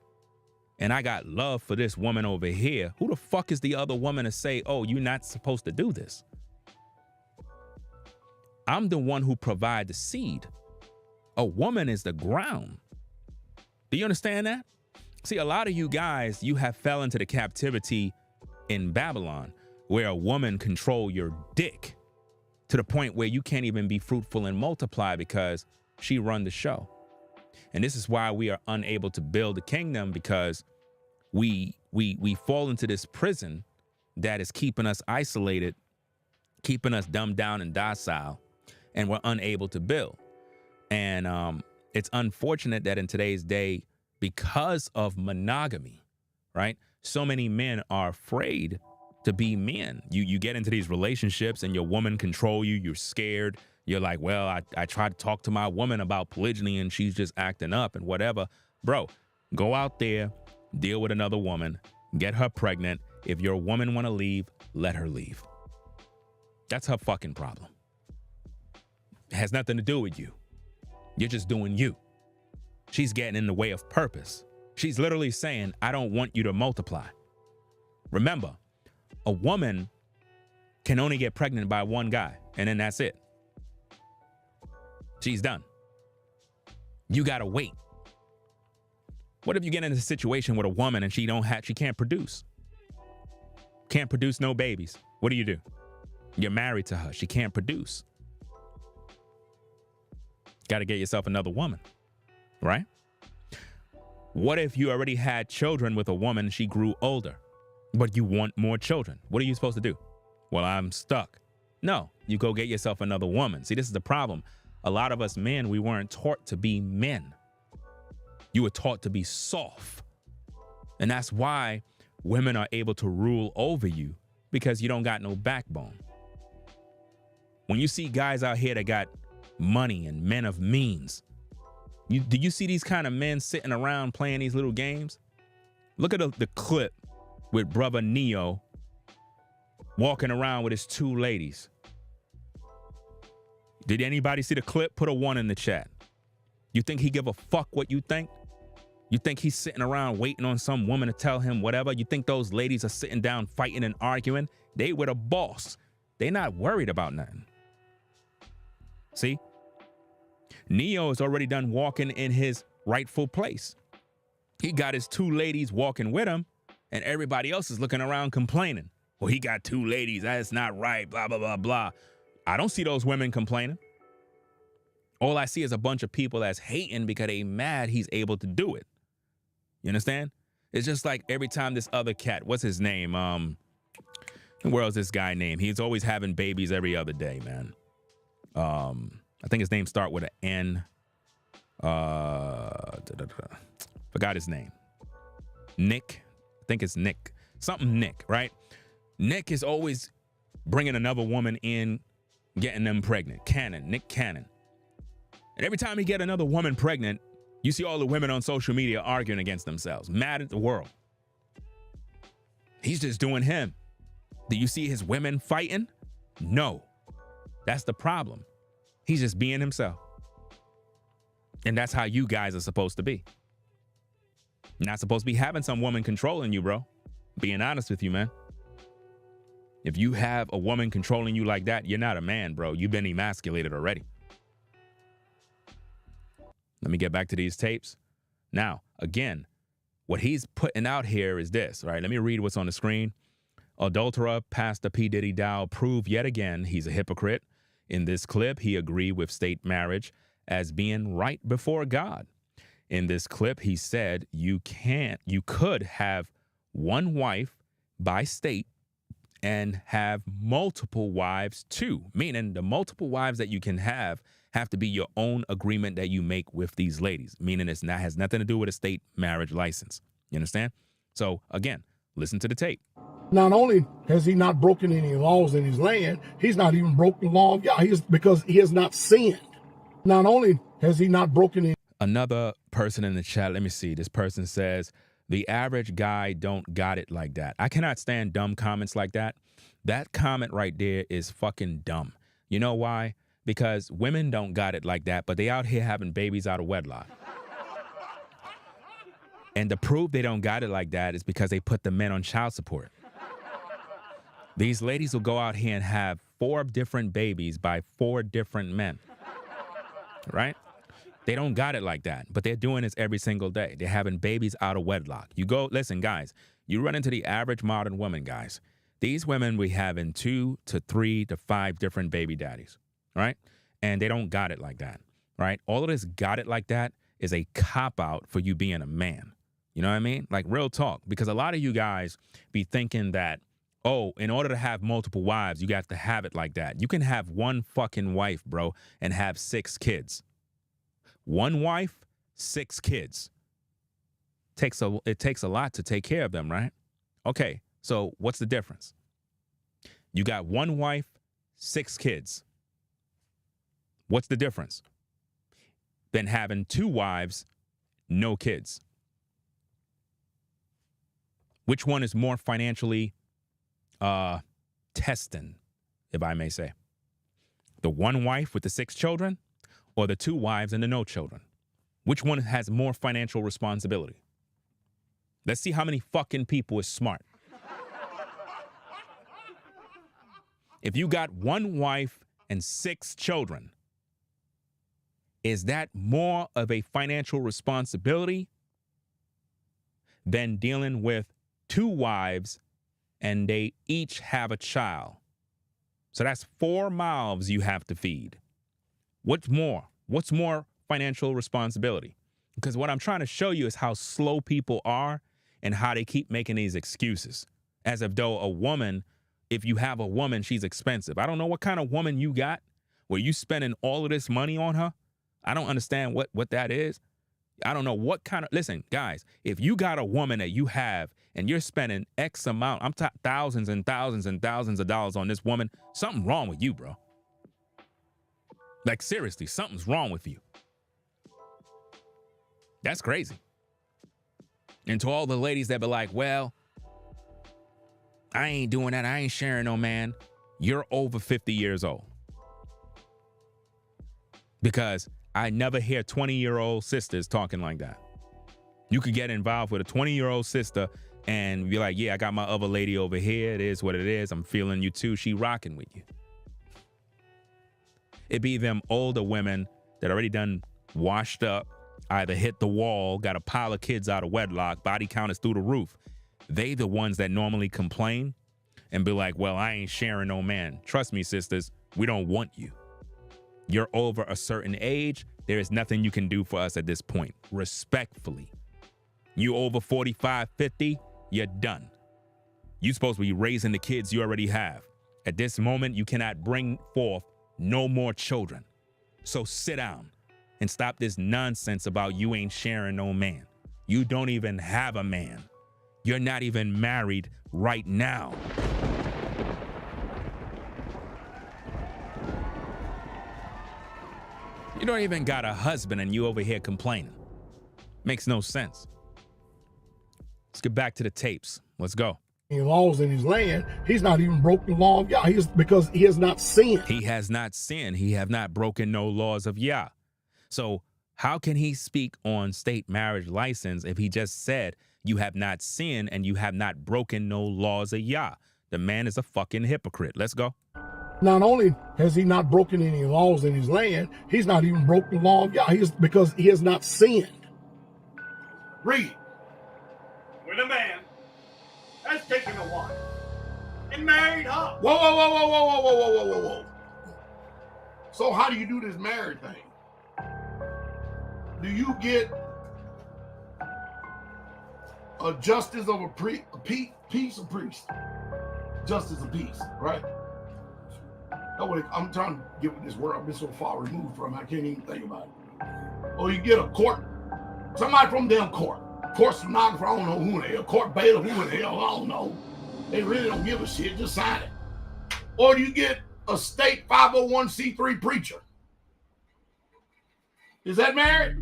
and I got love for this woman over here, who the fuck is the other woman to say, oh, you're not supposed to do this? I'm the one who provide the seed. A woman is the ground. Do you understand that? See, a lot of you guys, you have fell into the captivity in Babylon where a woman control your dick to the point where you can't even be fruitful and multiply because she run the show. And this is why we are unable to build a kingdom, because we fall into this prison that is keeping us isolated, keeping us dumbed down and docile, and we're unable to build. And it's unfortunate that in today's day, because of monogamy, right? so many men are afraid to be men. You get into these relationships and your woman control you. You're scared. You're like, well, I tried to talk to my woman about polygyny and she's just acting up and whatever. Bro, go out there, deal with another woman, get her pregnant. If your woman want to leave, let her leave. That's her fucking problem. It has nothing to do with you. You're just doing you. She's getting in the way of purpose. She's literally saying, I don't want you to multiply. Remember, a woman can only get pregnant by one guy, and then that's it. She's done. You gotta wait. What if you get in a situation with a woman and she can't produce? Can't produce no babies. What do? You're married to her. She can't produce. Gotta get yourself another woman, right? What if you already had children with a woman, she grew older, but you want more children? What are you supposed to do? Well, I'm stuck. No, you go get yourself another woman. See, this is the problem. A lot of us men, we weren't taught to be men. You were taught to be soft. And that's why women are able to rule over you, because you don't got no backbone. When you see guys out here that got money and men of means, do you see these kind of men sitting around playing these little games? Look at the clip with brother Neo walking around with his two ladies. Did anybody see the clip? Put a 1 in the chat. You think he give a fuck what you think? You think he's sitting around waiting on some woman to tell him whatever? You think those ladies are sitting down fighting and arguing? They with a boss. They not worried about nothing. See? Neo is already done walking in his rightful place. He got his two ladies walking with him, and everybody else is looking around complaining. Well, he got two ladies. That's not right, blah, blah, blah, blah. I don't see those women complaining. All I see is a bunch of people that's hating because they mad he's able to do it. You understand? It's just like every time this other cat, what's his name? Where else this guy named? He's always having babies every other day, man. I think his name start with an N. Forgot his name. Nick. I think it's Nick. Something Nick, right? Nick is always bringing another woman in, getting them pregnant. Nick Cannon. And every time he get another woman pregnant, you see all the women on social media arguing against themselves, mad at the world. He's just doing him. Do you see his women fighting? No. That's the problem. He's just being himself. And that's how you guys are supposed to be. You're not supposed to be having some woman controlling you, bro. Being honest with you, man. If you have a woman controlling you like that, you're not a man, bro. You've been emasculated already. Let me get back to these tapes. Now, again, what he's putting out here is this, right? Let me read what's on the screen. Adulterer Pastor P.Diddy Dowell proved yet again he's a hypocrite. In this clip, he agreed with state marriage as being right before God. In this clip, he said you could have one wife by state and have multiple wives too, meaning the multiple wives that you can have to be your own agreement that you make with these ladies, meaning has nothing to do with a state marriage license. You understand? So again, listen to the tape. Not only has he not broken any laws in his land, he's not even broken the law of God. Because he has not sinned. Not only has he not broken any. Another person in the chat, let me see. This person says, the average guy don't got it like that. I cannot stand dumb comments like that. That comment right there is fucking dumb. You know why? Because women don't got it like that, but they out here having babies out of wedlock. And to prove they don't got it like that is because they put the men on child support. These ladies will go out here and have 4 different babies by 4 different men, right? They don't got it like that, but they're doing this every single day. They're having babies out of wedlock. You go, listen, guys, you run into the average modern woman, guys. These women be having 2 to 3 to 5 different baby daddies, right? And they don't got it like that, right? All of this got it like that is a cop-out for you being a man. You know what I mean? Like real talk, because a lot of you guys be thinking that, oh, in order to have multiple wives, you got to have it like that. You can have one fucking wife, bro, and have 6 kids. One wife, 6 kids. It takes a lot to take care of them, right? Okay, so what's the difference? You got one wife, 6 kids. What's the difference? Than having 2 wives, no kids. Which one is more financially testing, if I may say? The one wife with the 6 children or the 2 wives and the no children? Which one has more financial responsibility? Let's see how many fucking people is smart. If you got one wife and 6 children, is that more of a financial responsibility than dealing with 2 wives and they each have a child? So that's 4 mouths you have to feed. What's more? What's more financial responsibility? Because what I'm trying to show you is how slow people are and how they keep making these excuses. As if though a woman, if you have a woman, she's expensive. I don't know what kind of woman you got where you spending all of this money on her. I don't understand what that is. I don't know what kind of, listen, guys, if you got a woman that you have and you're spending X amount, I'm talking thousands and thousands and thousands of dollars on this woman, something wrong with you, bro. Like, seriously, something's wrong with you. That's crazy. And to all the ladies that be like, well, I ain't doing that. I ain't sharing no man. You're over 50 years old. Because I never hear 20-year-old sisters talking like that. You could get involved with a 20-year-old sister and be like, yeah, I got my other lady over here. It is what it is. I'm feeling you too. She rocking with you. It be them older women that already done washed up, either hit the wall, got a pile of kids out of wedlock, body count is through the roof. They the ones that normally complain and be like, well, I ain't sharing no man. Trust me, sisters, we don't want you. You're over a certain age. There is nothing you can do for us at this point. Respectfully. You over 45, 50, you're done. You're supposed to be raising the kids you already have. At this moment, you cannot bring forth no more children. So sit down and stop this nonsense about you ain't sharing no man. You don't even have a man. You're not even married right now. You don't even got a husband and you over here complaining. Makes no sense. Let's get back to the tapes. Let's go. Laws in his land, he's not even broke the law of Yah. Because he has not sinned. He has not sinned. He have not broken no laws of Yah. So how can he speak on state marriage license if he just said you have not sinned and you have not broken no laws of Yah? The man is a fucking hypocrite. Let's go. Not only has he not broken any laws in his land, he's not even broke the law of Yah. Because he has not sinned. Read. When a man has taken a wife and married her. Whoa, whoa, whoa, whoa, whoa, whoa, whoa, whoa, whoa, whoa. So how do you do this married thing? Do you get a justice of a peace of priest? Justice of peace, right? I'm trying to get with this word. I've been so far removed from it, I can't even think about it. Or you get a court, somebody from them court stenographer, I don't know who they are, court bailiff, who in the hell, I don't know. They really don't give a shit, just sign it. Or you get a state 501c3 preacher. Is that married?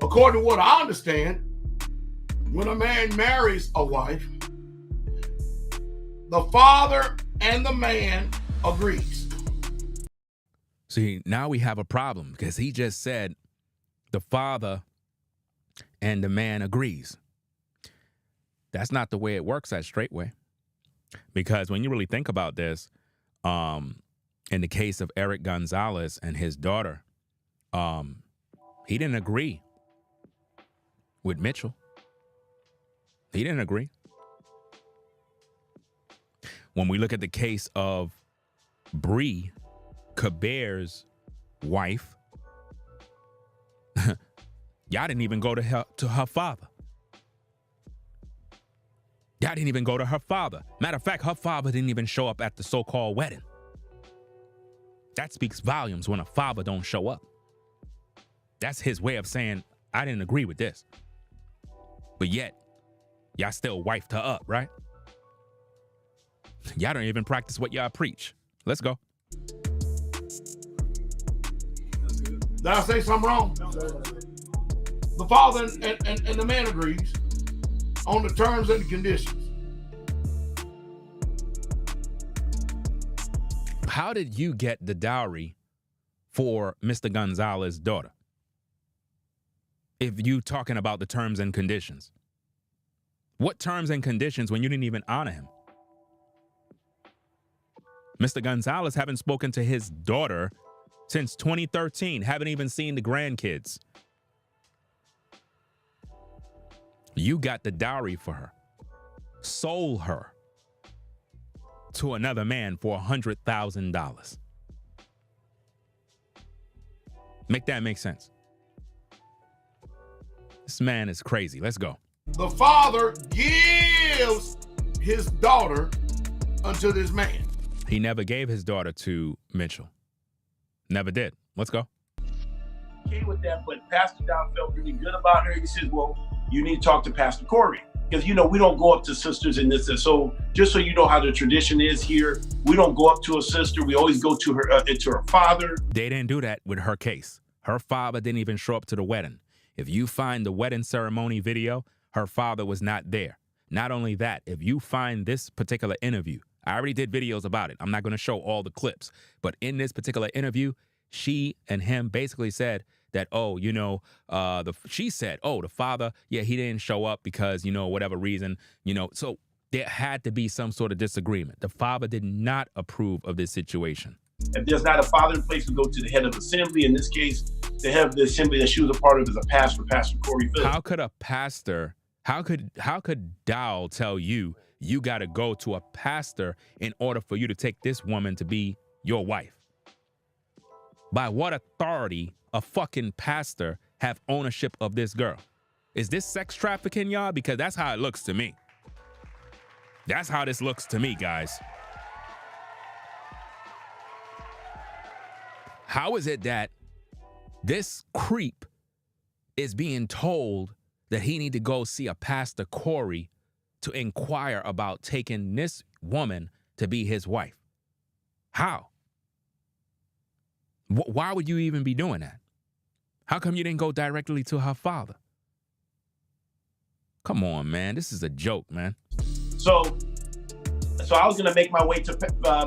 According to what I understand, when a man marries a wife, the father and the man agrees. See, now we have a problem because he just said the father and the man agrees. That's not the way it works at Straitway. Because when you really think about this, in the case of Eric Gonzalez and his daughter, he didn't agree with Mitchell. He didn't agree. When we look at the case of Bree, Kabeer's wife, y'all didn't even go to her father. Y'all didn't even go to her father. Matter of fact, her father didn't even show up at the so-called wedding. That speaks volumes when a father don't show up. That's his way of saying, I didn't agree with this. But yet, Y'all still wifed her up, right? Y'all don't even practice what y'all preach. Let's go. Did I say something wrong? The father and the man agrees on the terms and the conditions. How did you get the dowry for Mr. Gonzalez's daughter? If you talking about the terms and conditions. What terms and conditions when you didn't even honor him? Mr. Gonzalez haven't spoken to his daughter since 2013, haven't even seen the grandkids. You got the dowry for her, sold her to another man for $100,000. Make that make sense. This man is crazy. Let's go. The father gives his daughter unto this man. He never gave his daughter to Mitchell. Never did. Let's go. Okay with that, but Pastor Dowell felt really good about her. He says, well, you need to talk to Pastor Corey. Because, you know, we don't go up to sisters in this. So just so you know how the tradition is here, we don't go up to a sister. We always go to her father. They didn't do that with her case. Her father didn't even show up to the wedding. If you find the wedding ceremony video, her father was not there. Not only that, if you find this particular interview, I already did videos about it. I'm not going to show all the clips. But in this particular interview, she and him basically said that, oh, you know, she said, oh, the father, yeah, he didn't show up because, you know, whatever reason, you know. So there had to be some sort of disagreement. The father did not approve of this situation. If there's not a father in place, to go to the head of assembly. In this case, the head of the assembly that she was a part of is a pastor, Pastor Corey Phillips. How could a pastor, how could Dowell tell you, you got to go to a pastor in order for you to take this woman to be your wife? By what authority a fucking pastor have ownership of this girl? Is this sex trafficking, y'all? Because that's how it looks to me. That's how this looks to me, guys. How is it that this creep is being told that he need to go see a Pastor Corey to inquire about taking this woman to be his wife? How? Why would you even be doing that? How come you didn't go directly to her father? Come on, man. This is a joke, man. So I was going to make my way to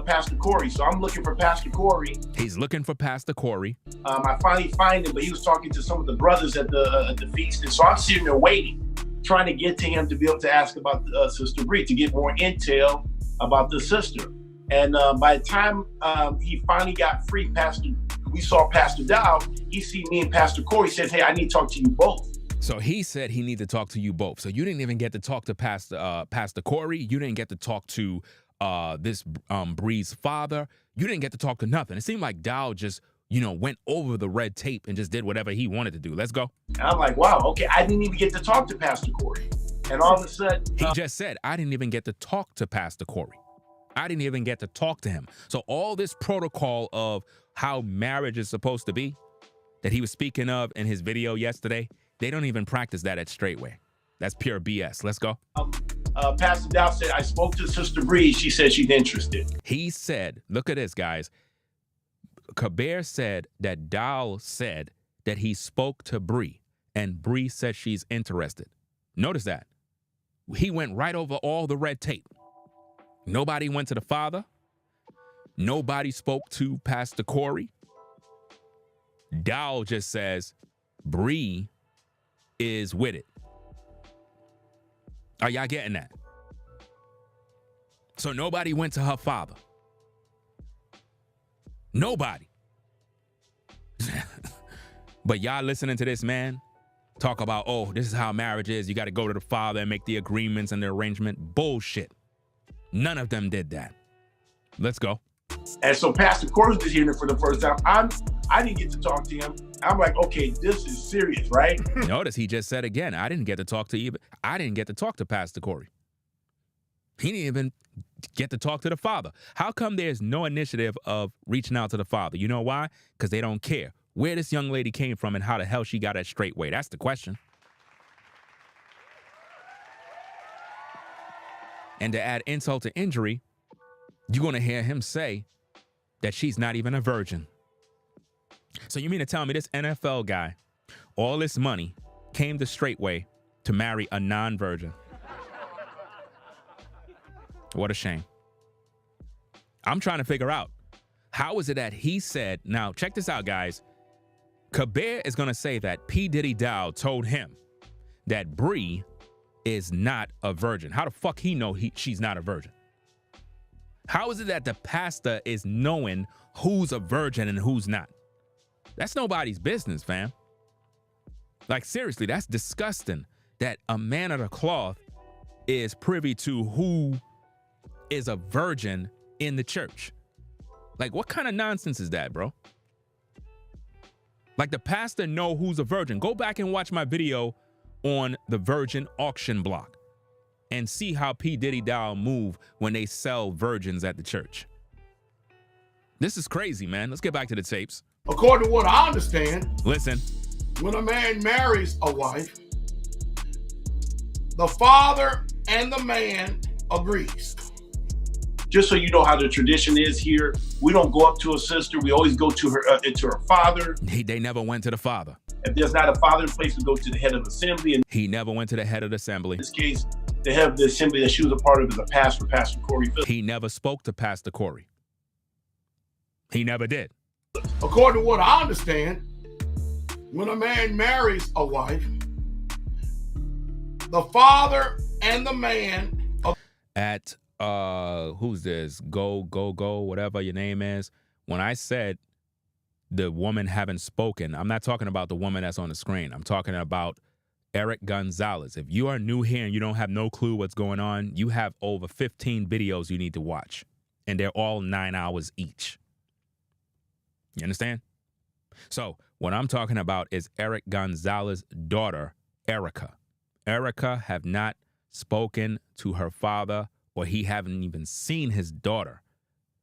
Pastor Corey. So I'm looking for Pastor Corey. He's looking for Pastor Corey. I finally find him, but he was talking to some of the brothers at the feast. And so I'm sitting there waiting, trying to get to him to be able to ask about Sister Bree, to get more intel about the sister. And by the time he finally got free, we saw Pastor Dowell. He see me and Pastor Corey, says, hey, I need to talk to you both. So he said he needed to talk to you both. So you didn't even get to talk to Pastor Corey. You didn't get to talk to this Bree's father. You didn't get to talk to nothing. It seemed like Dowell just, you know, went over the red tape and just did whatever he wanted to do. Let's go. And I'm like, wow, okay, I didn't even get to talk to Pastor Corey. And all of a sudden, he just said, I didn't even get to talk to Pastor Corey. I didn't even get to talk to him. So all this protocol of how marriage is supposed to be that he was speaking of in his video yesterday, they don't even practice that at Straitway. That's pure BS. Let's go. Pastor Dowell said, I spoke to Sister Bree. She said she's interested. He said, look at this, guys. Kabeer said that Dowell said that he spoke to Bree, and Bree said she's interested. Notice that. He went right over all the red tape. Nobody went to the father. Nobody spoke to Pastor Corey. Dowell just says, Bree is with it. Are y'all getting that? So nobody went to her father. Nobody. But y'all listening to this man talk about, oh, this is how marriage is. You got to go to the father and make the agreements and the arrangement. Bullshit. None of them did that. Let's go. And so Pastor Corey was hearing it for the first time. I didn't get to talk to him. I'm like, okay, this is serious, right? Notice he just said again, I didn't get to talk to Pastor Corey. He didn't even get to talk to the father. How come there's no initiative of reaching out to the father? You know why? Because they don't care where this young lady came from and how the hell she got at Straitway. That's the question. And to add insult to injury, you're going to hear him say that she's not even a virgin. So you mean to tell me this NFL guy, all this money, came to Straitway to marry a non-virgin? What a shame. I'm trying to figure out, how is it that he said, now check this out, guys. Kabeer is going to say that P.Diddy Dowell told him that Bree is not a virgin. How the fuck he know she's not a virgin? How is it that the pastor is knowing who's a virgin and who's not? That's nobody's business, fam. Like, seriously, that's disgusting that a man of the cloth is privy to who is a virgin in the church. Like, what kind of nonsense is that, bro? Like, the pastor know who's a virgin. Go back and watch my video on the virgin auction block and see how P. Diddy Dowell move when they sell virgins at the church. This is crazy, man. Let's get back to the tapes. According to what I understand, listen, when a man marries a wife, the father and the man agrees. Just so you know how the tradition is here, we don't go up to a sister. We always go to her father. They never went to the father. If there's not a father in place, we go to the head of the assembly. And he never went to the head of the assembly. In this case, the head of the assembly that she was a part of is a pastor, Pastor Corey Phillips. He never spoke to Pastor Corey. He never did. According to what I understand, when a man marries a wife, the father and the man at who's this? Go, whatever your name is. When I said the woman haven't spoken, I'm not talking about the woman that's on the screen. I'm talking about Eric Gonzalez. If you are new here and you don't have no clue what's going on, you have over 15 videos you need to watch. And they're all 9 hours each. You understand? So what I'm talking about is Eric Gonzalez's daughter, Erica. Erica have not spoken to her father, or he haven't even seen his daughter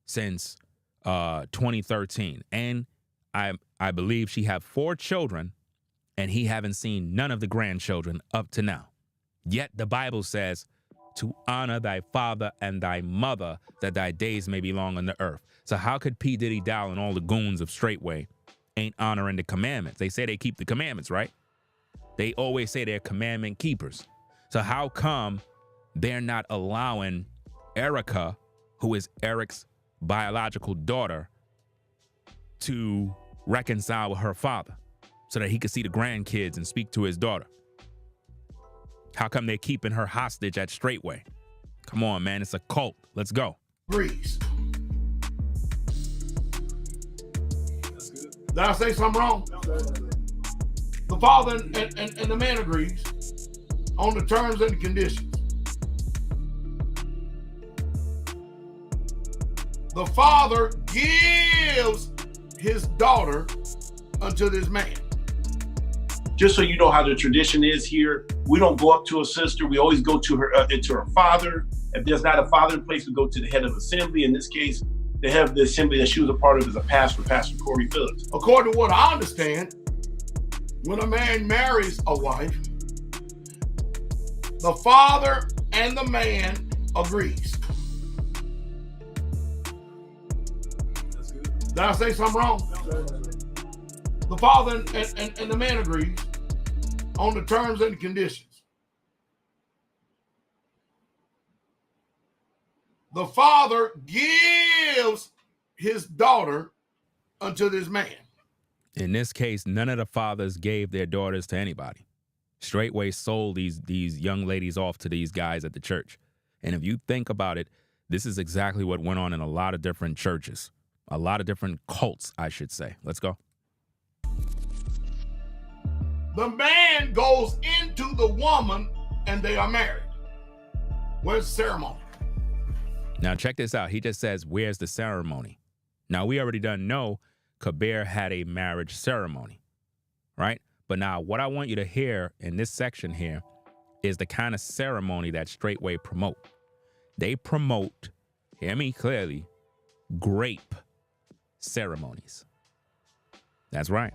since 2013. And I believe she have 4 children, and he haven't seen none of the grandchildren up to now. Yet the Bible says to honor thy father and thy mother, that thy days may be long on the earth. So how could P. Diddy Dowell and all the goons of Straitway ain't honoring the commandments? They say they keep the commandments, right? They always say they're commandment keepers. So how come they're not allowing Erica, who is Eric's biological daughter, to reconcile with her father so that he could see the grandkids and speak to his daughter? How come they're keeping her hostage at Straitway? Come on, man. It's a cult. Let's go. Agrees. Did I say something wrong? The father and the man agrees on the terms and the conditions. The father gives his daughter unto this man. Just so you know how the tradition is here, we don't go up to a sister. We always go to her father. If there's not a father in place, we go to the head of the assembly. In this case, the head of the assembly that she was a part of is a pastor, Pastor Corey Phillips. According to what I understand, when a man marries a wife, the father and the man agrees. Did I say something wrong? The father and the man agrees on the terms and the conditions. The father gives his daughter unto this man. In this case, none of the fathers gave their daughters to anybody. Straitway sold these young ladies off to these guys at the church. And if you think about it, this is exactly what went on in a lot of different churches. A lot of different cults, I should say. Let's go. The man goes into the woman and they are married. Where's the ceremony? Now, check this out. He just says, where's the ceremony? Now, we already done know Kabeer had a marriage ceremony, right? But now what I want you to hear in this section here is the kind of ceremony that Straitway promote. They promote, hear me clearly, grape ceremonies. That's right.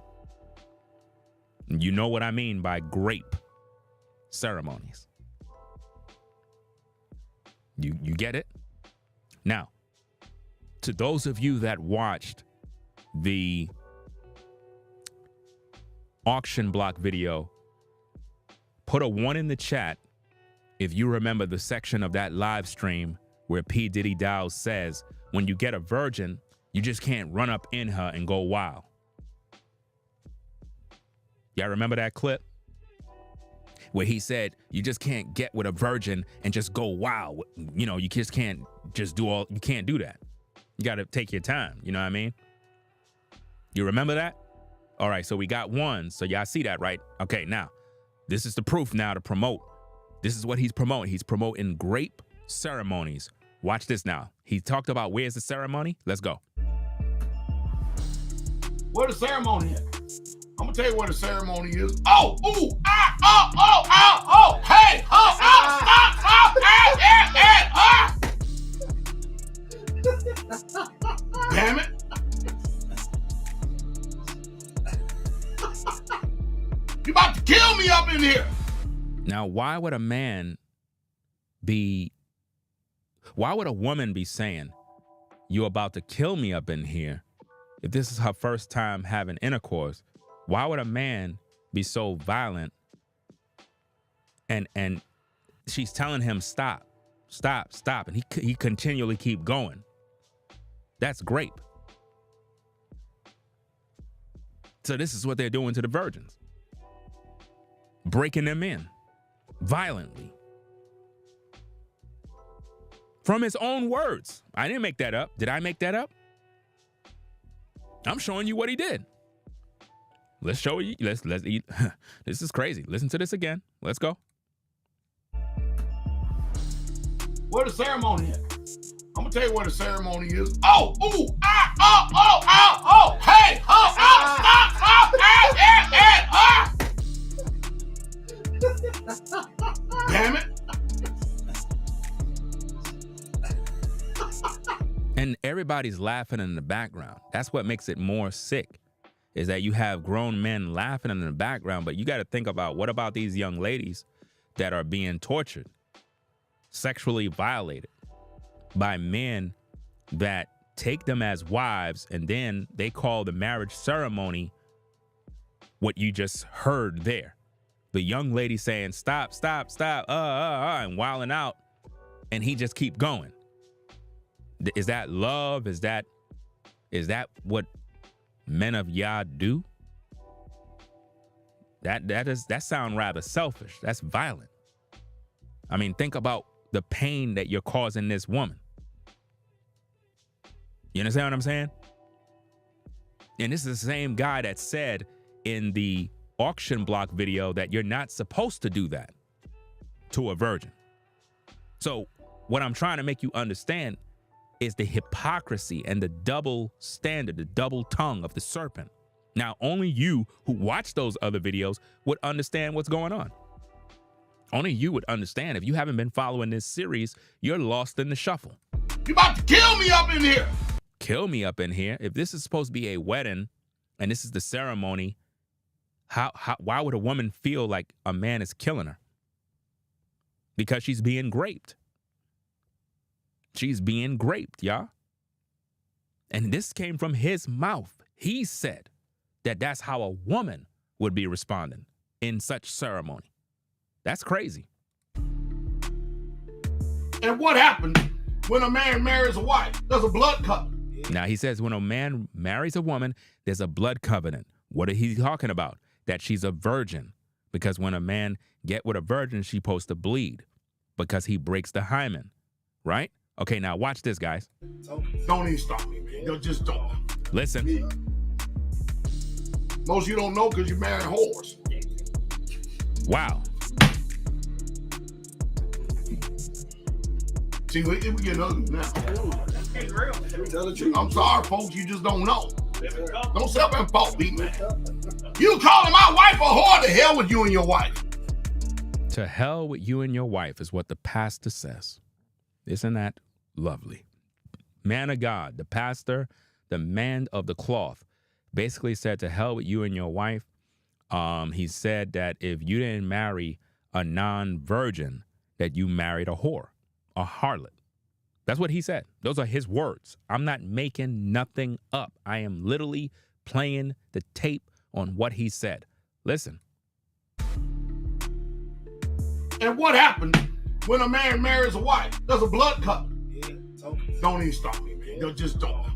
You know what I mean by grape ceremonies. You get it? Now, to those of you that watched the auction block video, put a 1 in the chat if you remember the section of that live stream where P.Diddy Dowell says, when you get a virgin, you just can't run up in her and go wild. Y'all remember that clip? Where he said, you just can't get with a virgin and just go wild. You know, you just can't just do all, you can't do that. You got to take your time. You know what I mean? You remember that? All right, so we got 1. So y'all see that, right? Okay, now, this is the proof now to promote. This is what he's promoting. He's promoting grape ceremonies. Watch this now. He talked about where's the ceremony? Let's go. Where the ceremony at? I'm gonna tell you where the ceremony is. Oh, ooh, ah, oh, oh, oh, oh, hey, oh, oh, stop, ah. Damn it. You about to kill me up in here. Now, why would a woman be saying, you're about to kill me up in here? If this is her first time having intercourse, why would a man be so violent? And she's telling him, stop, stop, stop. And he continually keep going. That's grape. So this is what they're doing to the virgins. Breaking them in violently. From his own words. I didn't make that up. Did I make that up? I'm showing you what he did. Let's show you. Let's eat. This is crazy. Listen to this again. Let's go. Where the ceremony at? I'm gonna tell you where the ceremony is. Oh, ooh, ah, oh, oh, oh, oh, hey, oh, oh, stop, ah. Damn it. And everybody's laughing in the background. That's what makes it more sick, is that you have grown men laughing in the background, but you got to think about, what about these young ladies that are being tortured, sexually violated by men that take them as wives, and then they call the marriage ceremony what you just heard there. The young lady saying, stop, stop, stop, and wilding out, and he just keep going. Is that love? Is that what men of Yah do? That sound rather selfish. That's violent. I mean, think about the pain that you're causing this woman. You understand what I'm saying? And this is the same guy that said in the auction block video that you're not supposed to do that to a virgin. So what I'm trying to make you understand is the hypocrisy and the double standard, the double tongue of the serpent. Now, only you who watch those other videos would understand what's going on. Only you would understand. If you haven't been following this series, you're lost in the shuffle. You about to kill me up in here. Kill me up in here? If this is supposed to be a wedding and this is the ceremony, why would a woman feel like a man is killing her? Because she's being raped. She's being raped, y'all. And this came from his mouth. He said that that's how a woman would be responding in such ceremony. That's crazy. And what happened when a man marries a wife? There's a blood covenant. Now, he says when a man marries a woman, there's a blood covenant. What is he talking about? That she's a virgin. Because when a man get with a virgin, she's supposed to bleed because he breaks the hymen, right? Okay, now watch this, guys. Don't even stop me, man. Just don't. Listen. Most of you don't know because you married whores. Wow. See, we getting ugly now. I'm sorry, folks. You just don't know. Don't self-impose me, man. You calling my wife a whore? To hell with you and your wife. To hell with you and your wife is what the pastor says. Isn't that lovely? Man of God, the pastor, the man of the cloth, basically said to hell with you and your wife. He said that if you didn't marry a non-virgin, that you married a whore. a harlot. That's what he said. Those are his words. I'm not making nothing up. I am literally playing the tape on what he said. Listen. And what happened when a man marries a wife? There's a blood covenant. Don't even stop me, man. Just don't.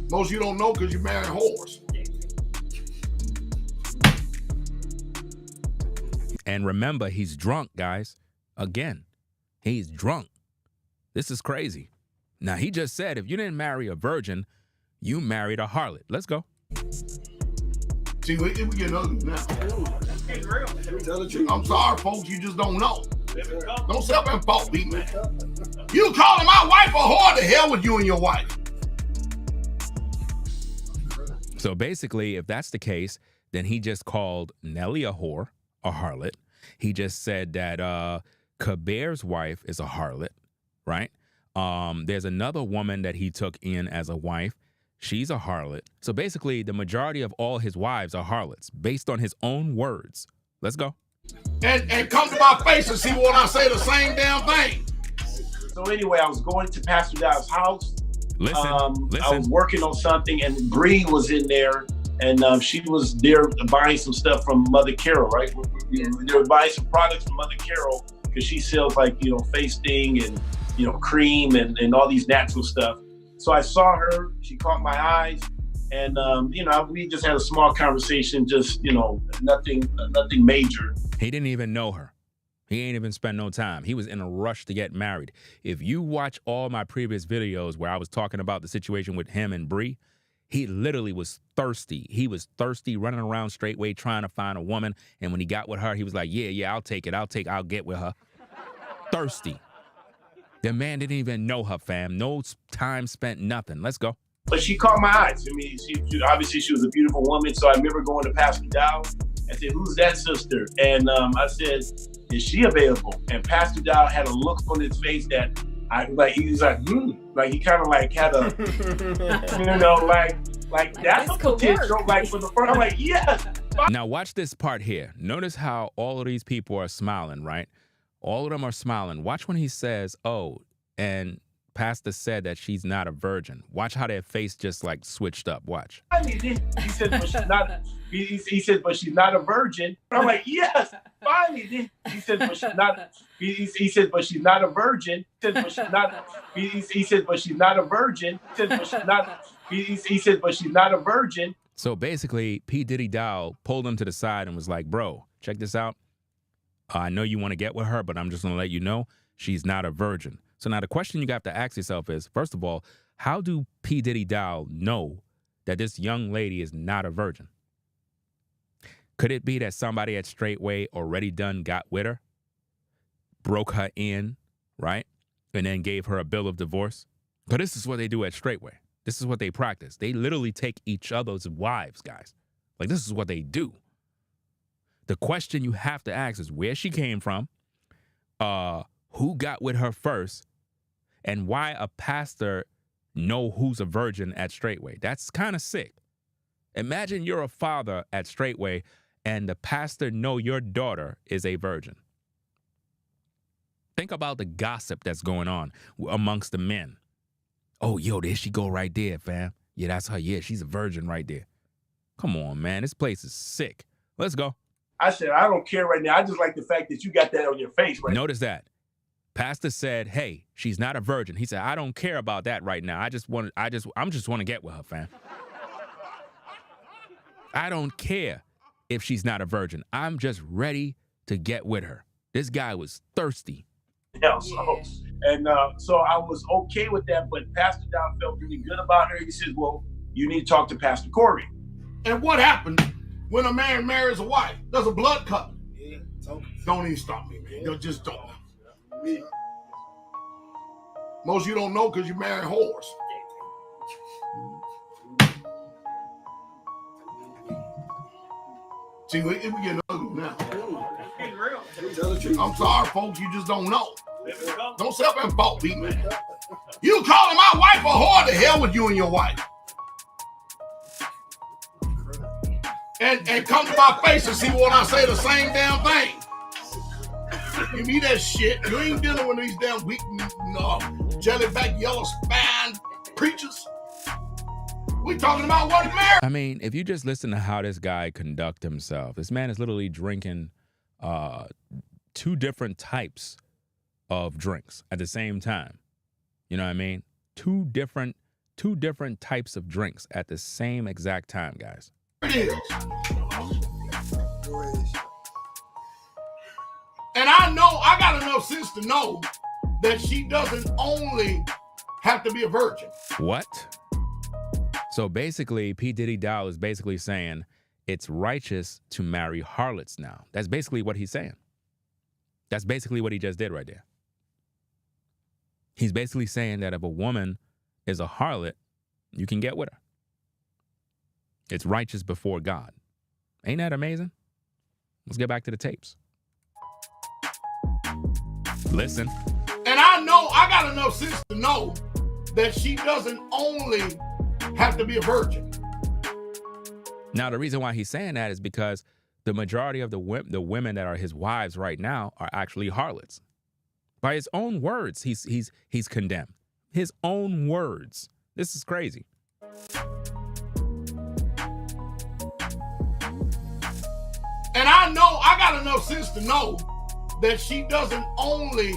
Most of you don't know because you marry whores. And remember, he's drunk, guys. Again, he's drunk. This is crazy. Now, he just said if you didn't marry a virgin, you married a harlot. Let's go. See, we getting ugly now. Tell the truth. I'm sorry, folks. You just don't know. Don't self-impose me, man. You calling my wife a whore? The hell with you and your wife. So basically, if that's the case, then he just called Nelly a whore, a harlot. He just said that Kabeer's wife is a harlot, right? There's another woman that he took in as a wife. She's a harlot. So basically, the majority of all his wives are harlots, based on his own words. Let's go. And come to my face and see when I say the same damn thing. So anyway, I was going to Pastor Dowell's house. Listen. I was working on something, and Bree was in there, and she was there buying some stuff from Mother Carol, right? They were buying some products from Mother Carol because she sells face sting and cream and all these natural stuff. So I saw her. She caught my eyes, and we just had a small conversation. Just nothing major. He didn't even know her. He ain't even spent no time. He was in a rush to get married. If you watch all my previous videos where I was talking about the situation with him and Bree, he literally was thirsty. He was thirsty, running around Straitway trying to find a woman. And when he got with her, he was like, yeah, I'll take it. I'll get with her. Thirsty. The man didn't even know her, fam. No time spent, nothing. Let's go. But she caught my eyes. I mean, obviously she was a beautiful woman. So I remember going to Pastor Dowell. I said, "Who's that sister?" And I said, "Is she available?" And Pastor Dowell had a look on his face that he was like, like he kind of had a, that's a potential. Like for the first, I'm like, yes. Now watch this part here. Notice how all of these people are smiling, right? All of them are smiling. Watch when he says, "Oh," and Pastor said that she's not a virgin. Watch how their face just switched up. Watch. He said, "But she's not." He said, "But she's not a virgin." I'm like, "Yes, finally." He said, "But she's not." He said, "But she's not a virgin." He said, "But she's not." He said, "But she's not a virgin." He said, "But she's not." He said, "But she's not a virgin." So basically, P.Diddy Dowell pulled him to the side and was like, "Bro, check this out. I know you want to get with her, but I'm just going to let you know she's not a virgin." So now the question you have to ask yourself is, first of all, how do P.Diddy Dowell know that this young lady is not a virgin? Could it be that somebody at Straitway already got with her, broke her in, right, and then gave her a bill of divorce? But this is what they do at Straitway. This is what they practice. They literally take each other's wives, guys. This is what they do. The question you have to ask is where she came from, who got with her first, and why a pastor know who's a virgin at Straitway. That's kind of sick. Imagine you're a father at Straitway and the pastor know your daughter is a virgin. Think about the gossip that's going on amongst the men. "Oh, yo, there she go right there, fam. Yeah, that's her. Yeah, she's a virgin right there." Come on, man. This place is sick. Let's go. I said, "I don't care right now. I just like the fact that you got that on your face right now." Notice that. Pastor said, "Hey, she's not a virgin." He said, "I don't care about that right now. I just want to get with her, fam. I don't care if she's not a virgin. I'm just ready to get with her." This guy was thirsty. Yeah, so I was okay with that, but Pastor Dowell felt really good about her. He said, "Well, you need to talk to Pastor Corey." And what happened when a man marries a wife? There's a blood covenant. Don't even stop me, man. Just don't. Most of you don't know because you marry whores. See, we getting ugly now. Tell the truth. I'm sorry, folks. You just don't know. Don't self-impose me, man. You calling my wife a whore? The hell with you and your wife. And come to my face and see when I say the same damn thing. Give me that shit. You ain't dealing with these damn weak, jellyback, yellow spine preachers. We talking about what marriage. I mean, if you just listen to how this guy conduct himself, this man is literally drinking 2 different types of drinks at the same time. You know what I mean? Two different types of drinks at the same exact time, guys. It is. And I got enough sense to know that she doesn't only have to be a virgin. What? So basically, P.Diddy Dowell is basically saying it's righteous to marry harlots now. That's basically what he's saying. That's basically what he just did right there. He's basically saying that if a woman is a harlot, you can get with her. It's righteous before God. Ain't that amazing? Let's get back to the tapes. Listen. And I got enough sense to know that she doesn't only have to be a virgin. Now, the reason why he's saying that is because the majority of the women that are his wives right now are actually harlots. By his own words, he's condemned. His own words. This is crazy. And I got enough sense to know that she doesn't only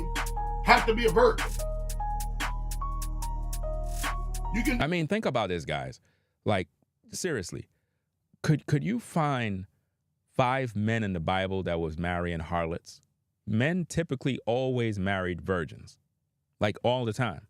have to be a virgin. I mean, think about this, guys. Like, seriously, could you find 5 men in the Bible that was marrying harlots? Men typically always married virgins, like all the time.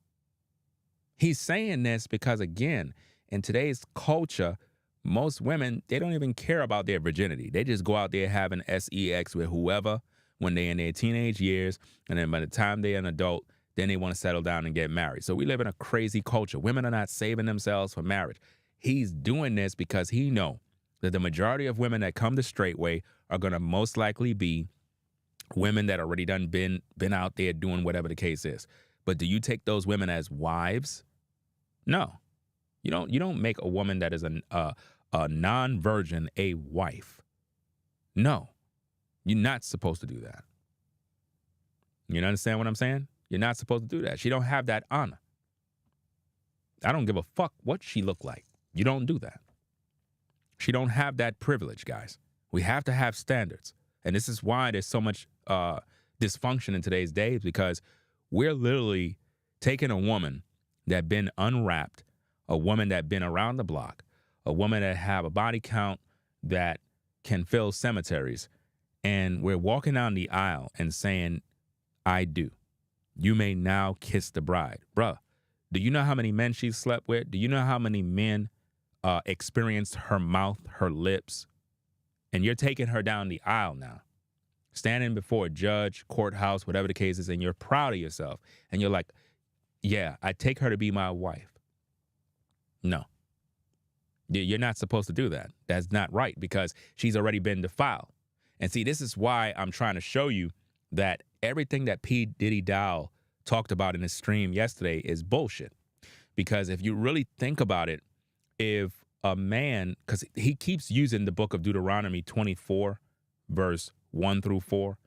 He's saying this because, again, in today's culture, most women, they don't even care about their virginity. They just go out there having sex with whoever when they're in their teenage years, and then by the time they're an adult, then they want to settle down and get married. So we live in a crazy culture. Women are not saving themselves for marriage. He's doing this because he knows that the majority of women that come to Straitway are going to most likely be women that already done been out there doing whatever the case is. But do you take those women as wives? No. You don't make a woman that is a non-virgin a wife. No. You're not supposed to do that. You understand what I'm saying? You're not supposed to do that. She don't have that honor. I don't give a fuck what she look like. You don't do that. She don't have that privilege, guys. We have to have standards. And this is why there's so much dysfunction in today's days, because we're literally taking a woman that been unwrapped, a woman that been around the block, a woman that have a body count that can fill cemeteries, and we're walking down the aisle and saying, I do. You may now kiss the bride. Bruh, do you know how many men she's slept with? Do you know how many men experienced her mouth, her lips? And you're taking her down the aisle now, standing before a judge, courthouse, whatever the case is, and you're proud of yourself. And you're like, yeah, I take her to be my wife. No. You're not supposed to do that. That's not right, because she's already been defiled. And see, this is why I'm trying to show you that everything that P.Diddy Dowell talked about in his stream yesterday is bullshit. Because if you really think about it, if a man, because he keeps using the book of Deuteronomy 24, verse 1 through 4,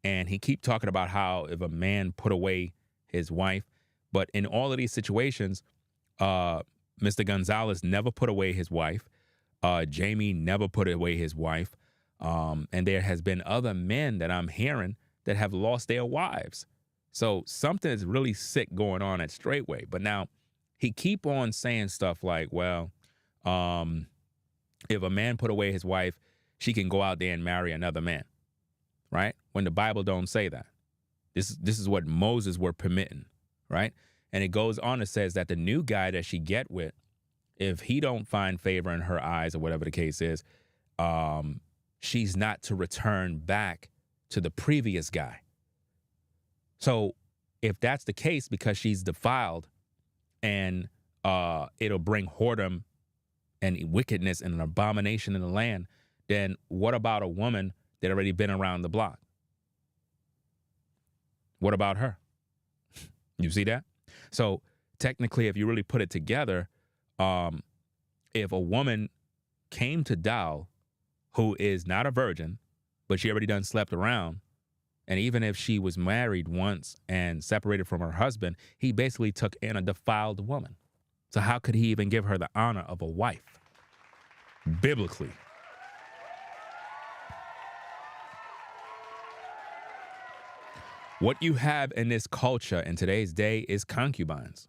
and he keep talking about how if a man put away his wife, but in all of these situations, Mr. Gonzalez never put away his wife. Jamie never put away his wife. And there has been other men that I'm hearing that have lost their wives. So something is really sick going on at Straitway. But now he keep on saying stuff like, well, if a man put away his wife, she can go out there and marry another man, right? When the Bible don't say that. This is what Moses were permitting, right? And it goes on and says that the new guy that she get with, if he don't find favor in her eyes or whatever the case is, she's not to return back to the previous guy. So if that's the case, because she's defiled and it'll bring whoredom and wickedness and an abomination in the land, then what about a woman that already been around the block? What about her? You see that? So technically, if you really put it together, if a woman came to Dowell who is not a virgin, but she already done slept around, And even if she was married once and separated from her husband, he basically took in a defiled woman. So how could he even give her the honor of a wife? Biblically. What you have in this culture in today's day is concubines.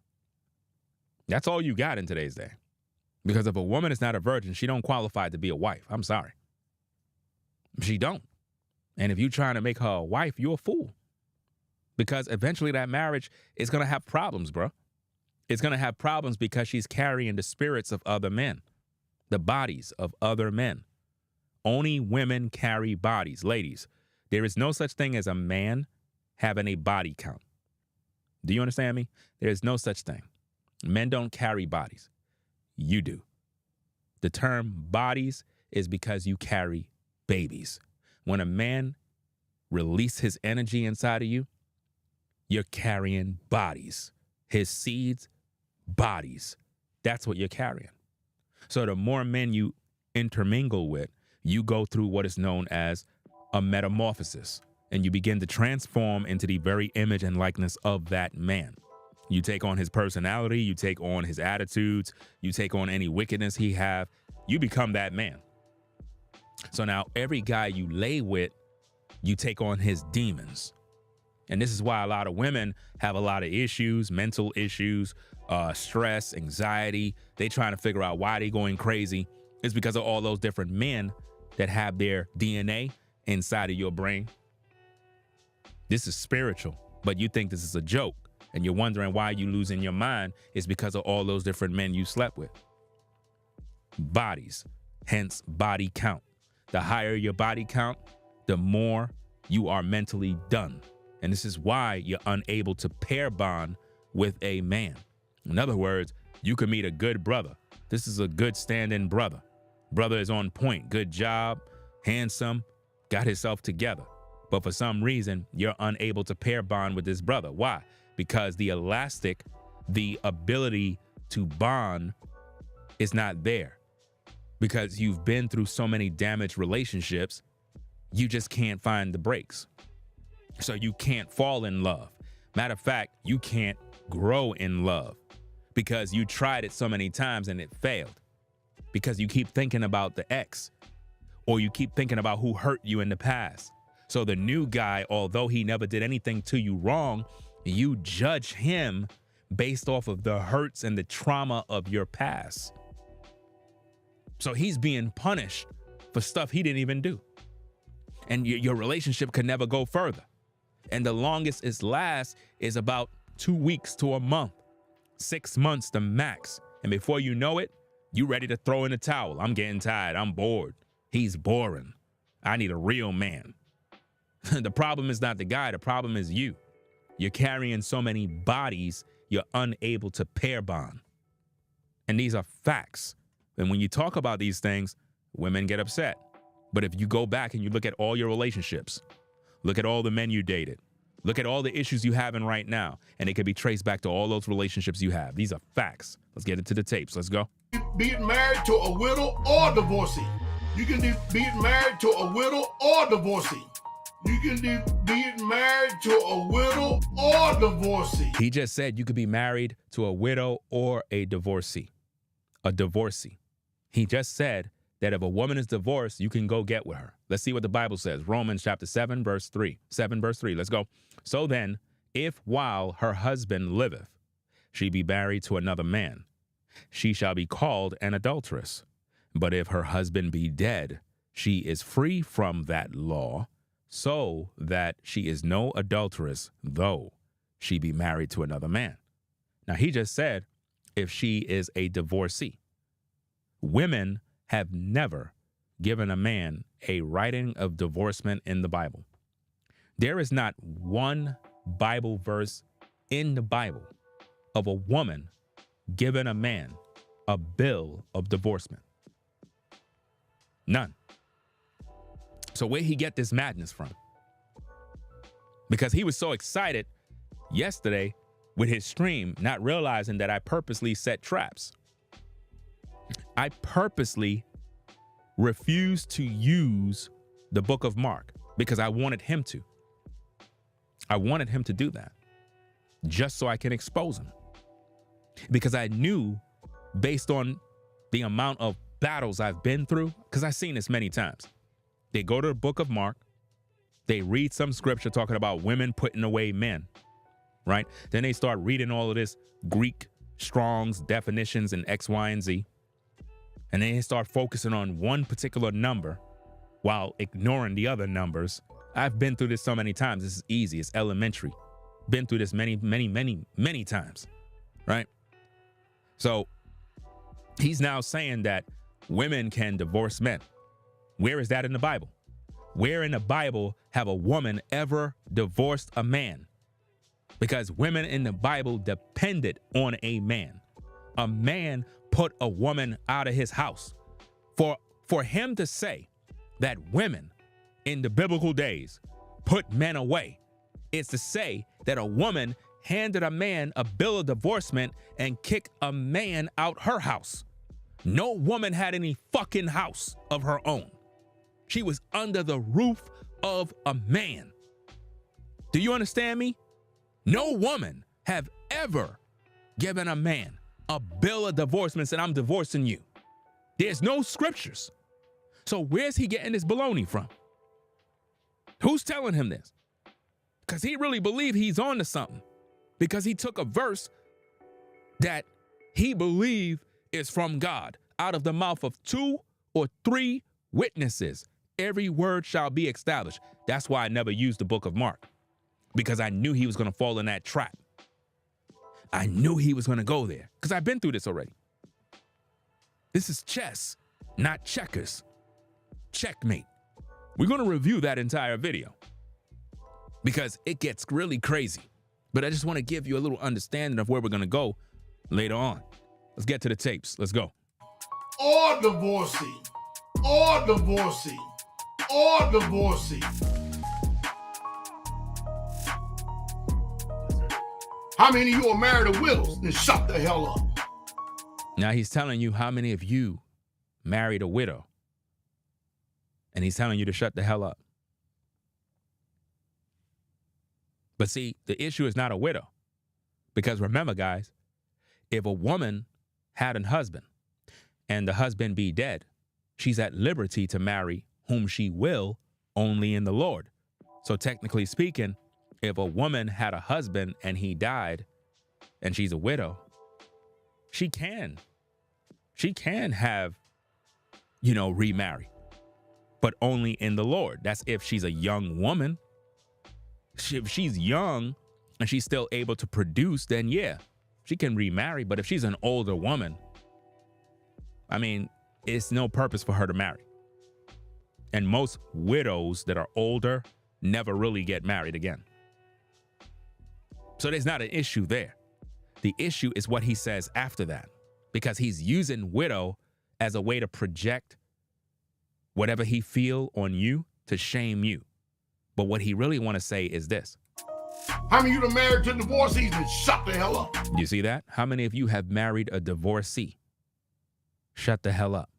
That's all you got in today's day. Because if a woman is not a virgin, she don't qualify to be a wife. I'm sorry. She don't. And if you're trying to make her a wife, you're a fool. Because eventually that marriage is going to have problems, bro. It's going to have problems because she's carrying the spirits of other men, the bodies of other men. Only women carry bodies. Ladies, there is no such thing as a man having a body count. Do you understand me? There is no such thing. Men don't carry bodies. You do. The term bodies is because you carry babies. When a man releases his energy inside of you, you're carrying bodies. His seeds, bodies. That's what you're carrying. So the more men you intermingle with, you go through what is known as a metamorphosis, and you begin to transform into the very image and likeness of that man. You take on his personality, you take on his attitudes, you take on any wickedness he have, you become that man. So now every guy you lay with, you take on his demons. And this is why a lot of women have a lot of issues, mental issues, stress, anxiety. They trying to figure out why they going crazy. It's because of all those different men that have their DNA inside of your brain. This is spiritual, but you think this is a joke. And you're wondering why you losing your mind is because of all those different men you slept with. Bodies, hence body count. The higher your body count, the more you are mentally done. And this is why you're unable to pair bond with a man. In other words, you could meet a good brother. This is a good stand-in brother. Brother is on point, good job, handsome, got himself together. But for some reason, you're unable to pair bond with this brother. Why? Because the elastic, the ability to bond is not there. Because you've been through so many damaged relationships, you just can't find the breaks. So you can't fall in love. Matter of fact, you can't grow in love because you tried it so many times and it failed. Because you keep thinking about the ex, or you keep thinking about who hurt you in the past. So the new guy, although he never did anything to you wrong, you judge him based off of the hurts and the trauma of your past. So he's being punished for stuff he didn't even do. And your relationship could never go further. And the longest it lasts is about 2 weeks to a month, 6 months the max. And before you know it, you ready to throw in the towel. I'm getting tired. I'm bored. He's boring. I need a real man. The problem is not the guy. The problem is you. You're carrying so many bodies, you're unable to pair bond. And these are facts. And when you talk about these things, women get upset. But if you go back and you look at all your relationships, look at all the men you dated, look at all the issues you having right now, and it can be traced back to all those relationships you have. These are facts. Let's get into the tapes. Let's go. Being married to a widow or divorcee. You can be married to a widow or divorcee. You can be married to a widow or divorcee. He just said you could be married to a widow or a divorcee. A divorcee. He just said that if a woman is divorced, you can go get with her. Let's see what the Bible says. Romans chapter 7, verse 3. 7, verse 3. Let's go. So then, if while her husband liveth, she be married to another man, she shall be called an adulteress. But if her husband be dead, she is free from that law, so that she is no adulteress, though she be married to another man. Now, he just said, if she is a divorcee. Women have never given a man a writing of divorcement in the Bible. There is not one Bible verse in the Bible of a woman giving a man a bill of divorcement. None. So where he get this madness from? Because he was so excited yesterday with his stream, not realizing that I purposely set traps. I purposely refused to use the book of Mark because I wanted him to. I wanted him to do that just so I can expose him. Because I knew, based on the amount of battles I've been through, because I've seen this many times. They go to the book of Mark, they read some scripture talking about women putting away men, right? Then they start reading all of this Greek Strong's definitions and X, Y, and Z. And then they start focusing on one particular number while ignoring the other numbers. I've been through this so many times. This is easy. It's elementary. Been through this many times, right? So he's now saying that women can divorce men. Where is that in the Bible? Where in the Bible have a woman ever divorced a man? Because women in the Bible depended on a man. A man put a woman out of his house. For him to say that women in the biblical days put men away, is to say that a woman handed a man a bill of divorcement and kicked a man out her house. No woman had any fucking house of her own. She was under the roof of a man. Do you understand me? No woman have ever given a man a bill of divorcement and said, I'm divorcing you. There's no scriptures. So where's he getting this baloney from? Who's telling him this? Because he really believed he's on to something. Because he took a verse that he believed is from God. Out of the mouth of 2 or 3 witnesses, every word shall be established. That's why I never used the book of Mark. Because I knew he was going to fall in that trap. I knew he was going to go there. Because I've been through this already. This is chess, not checkers. Checkmate. We're going to review that entire video. Because it gets really crazy. But I just want to give you a little understanding of where we're going to go later on. Let's get to the tapes. Let's go. Or divorcee. Or divorcee. Or divorcee. How many of you are married to widows? Then shut the hell up. Now he's telling you how many of you married a widow. And he's telling you to shut the hell up. But see, the issue is not a widow. Because remember, guys, if a woman had a husband and the husband be dead, she's at liberty to marry whom she will only in the Lord. So technically speaking, if a woman had a husband and he died and she's a widow, she can have, remarry, but only in the Lord. That's if she's a young woman. If she's young and she's still able to produce, then yeah, she can remarry. But if she's an older woman, I mean, it's no purpose for her to marry. And most widows that are older never really get married again. So there's not an issue there. The issue is what he says after that, because he's using widow as a way to project whatever he feel on you to shame you. But what he really want to say is this. How many of you are married to divorcees? And shut the hell up. You see that? How many of you have married a divorcee? Shut the hell up.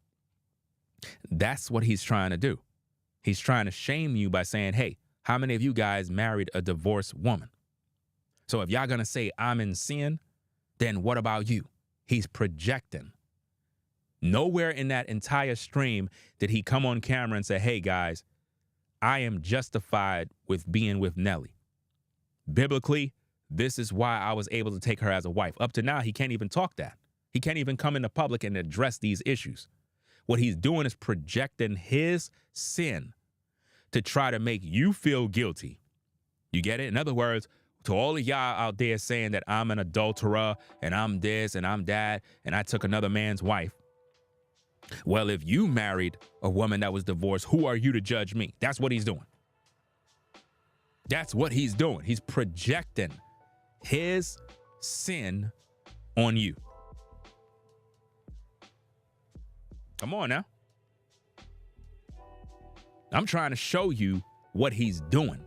That's what he's trying to do. He's trying to shame you by saying, hey, how many of you guys married a divorced woman? So if y'all gonna say I'm in sin, then what about you? He's projecting. Nowhere in that entire stream did he come on camera and say, hey guys, I am justified with being with Nelly. Biblically, this is why I was able to take her as a wife. Up to now, he can't even talk that. He can't even come into public and address these issues. What he's doing is projecting his sin to try to make you feel guilty. You get it? In other words, to all of y'all out there saying that I'm an adulterer and I'm this and I'm that and I took another man's wife. Well, if you married a woman that was divorced, who are you to judge me? That's what he's doing. That's what he's doing. He's projecting his sin on you. Come on now. I'm trying to show you what he's doing.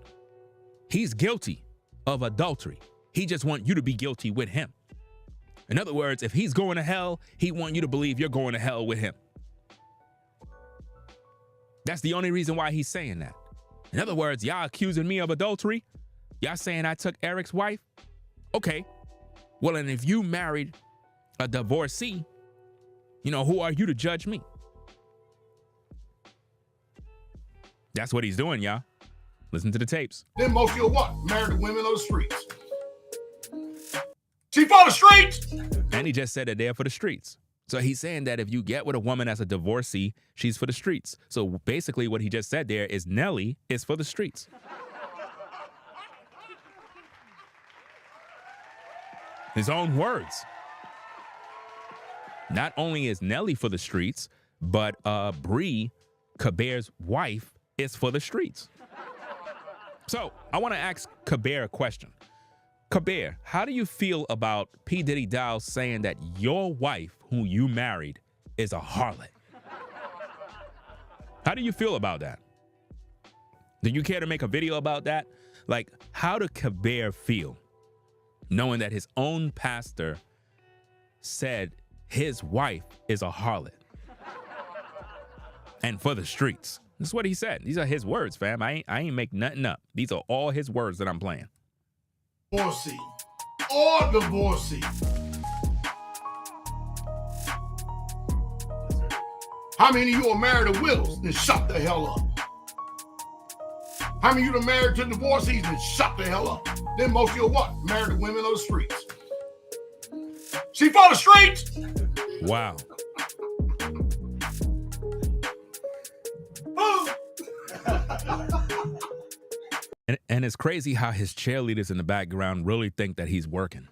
He's guilty of adultery. He just wants you to be guilty with him. In other words, if he's going to hell, he wants you to believe you're going to hell with him. That's the only reason why he's saying that. In other words, y'all accusing me of adultery. Y'all saying I took Eric's wife? Okay. Well, and if you married a divorcee, you know, who are you to judge me? That's what he's doing, y'all. Listen to the tapes. Then most of you what? Married to women on the streets. She for the streets. And he just said that they're for the streets. So he's saying that if you get with a woman as a divorcee, she's for the streets. So basically what he just said there is Nelly is for the streets. His own words. Not only is Nelly for the streets, but Bree, Kabeer's wife, is for the streets. So I want to ask Kabeer a question. Kabeer, how do you feel about P.Diddy Dowell saying that your wife, who you married, is a harlot? How do you feel about that? Do you care to make a video about that? Like, how did Kabeer feel knowing that his own pastor said his wife is a harlot and for the streets? This is what he said. These are his words, fam. I ain't make nothing up. These are all his words that I'm playing. Divorcee. Or divorcee. How many of you are married to widows? Then shut the hell up. How many of you are married to divorcees? Then shut the hell up. Then most of you are what? Married to women on the streets. She for the streets. Wow. And it's crazy how his cheerleaders in the background really think that he's working.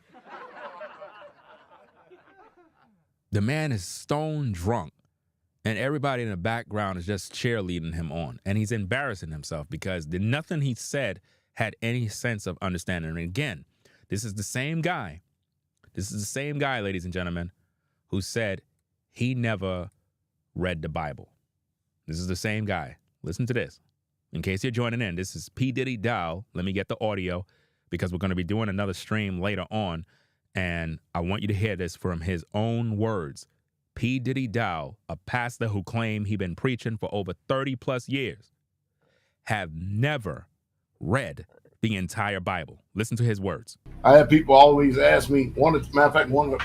The man is stone drunk, and everybody in the background is just cheerleading him on. And he's embarrassing himself because nothing he said had any sense of understanding. And again, this is the same guy, ladies and gentlemen, who said he never read the Bible. This is the same guy. Listen to this. In case you're joining in, this is P.Diddy Dowell. Let me get the audio because we're going to be doing another stream later on. And I want you to hear this from his own words. P.Diddy Dowell, a pastor who claimed he'd been preaching for over 30 plus years, have never read the entire Bible. Listen to his words. I had people always ask me, matter of fact, one of the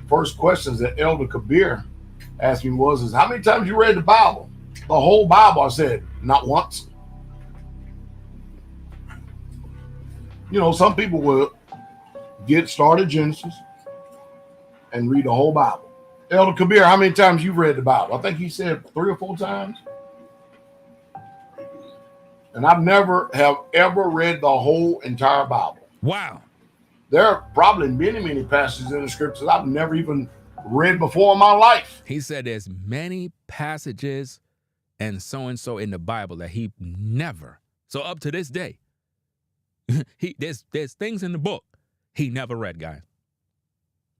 first questions that Elder Kabeer asked me was, how many times you read the Bible? The whole Bible. I said, not once. You know, some people will get started Genesis and read the whole Bible. Elder Kabeer, how many times you read the Bible? I think he said 3 or 4 times. And I've never have ever read the whole entire Bible. Wow. There are probably many, many passages in the scriptures I've never even read before in my life. He said there's many passages and so in the Bible that he never, so up to this day, there's things in the book he never read, guys.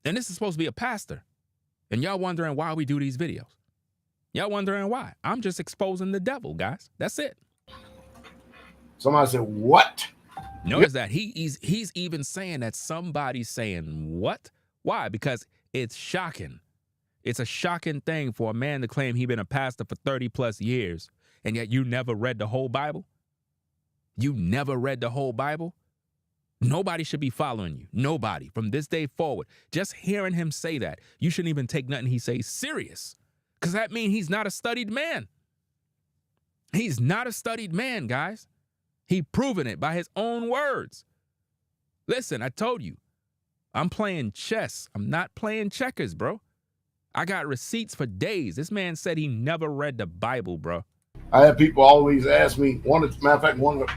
And this is supposed to be a pastor. And y'all wondering why we do these videos. Y'all wondering why. I'm just exposing the devil, guys. That's it. Somebody said, what? Notice that he's even saying that somebody's saying what? Why? Because it's shocking. It's a shocking thing for a man to claim he's been a pastor for 30 plus years, and yet you never read the whole Bible? You never read the whole Bible? Nobody should be following you. Nobody. From this day forward. Just hearing him say that, you shouldn't even take nothing he says serious. Because that means he's not a studied man. He's not a studied man, guys. He proven it by his own words. Listen, I told you, I'm playing chess. I'm not playing checkers, bro. I got receipts for days. This man said he never read the Bible, bro. I had people always ask me, matter of fact, one of the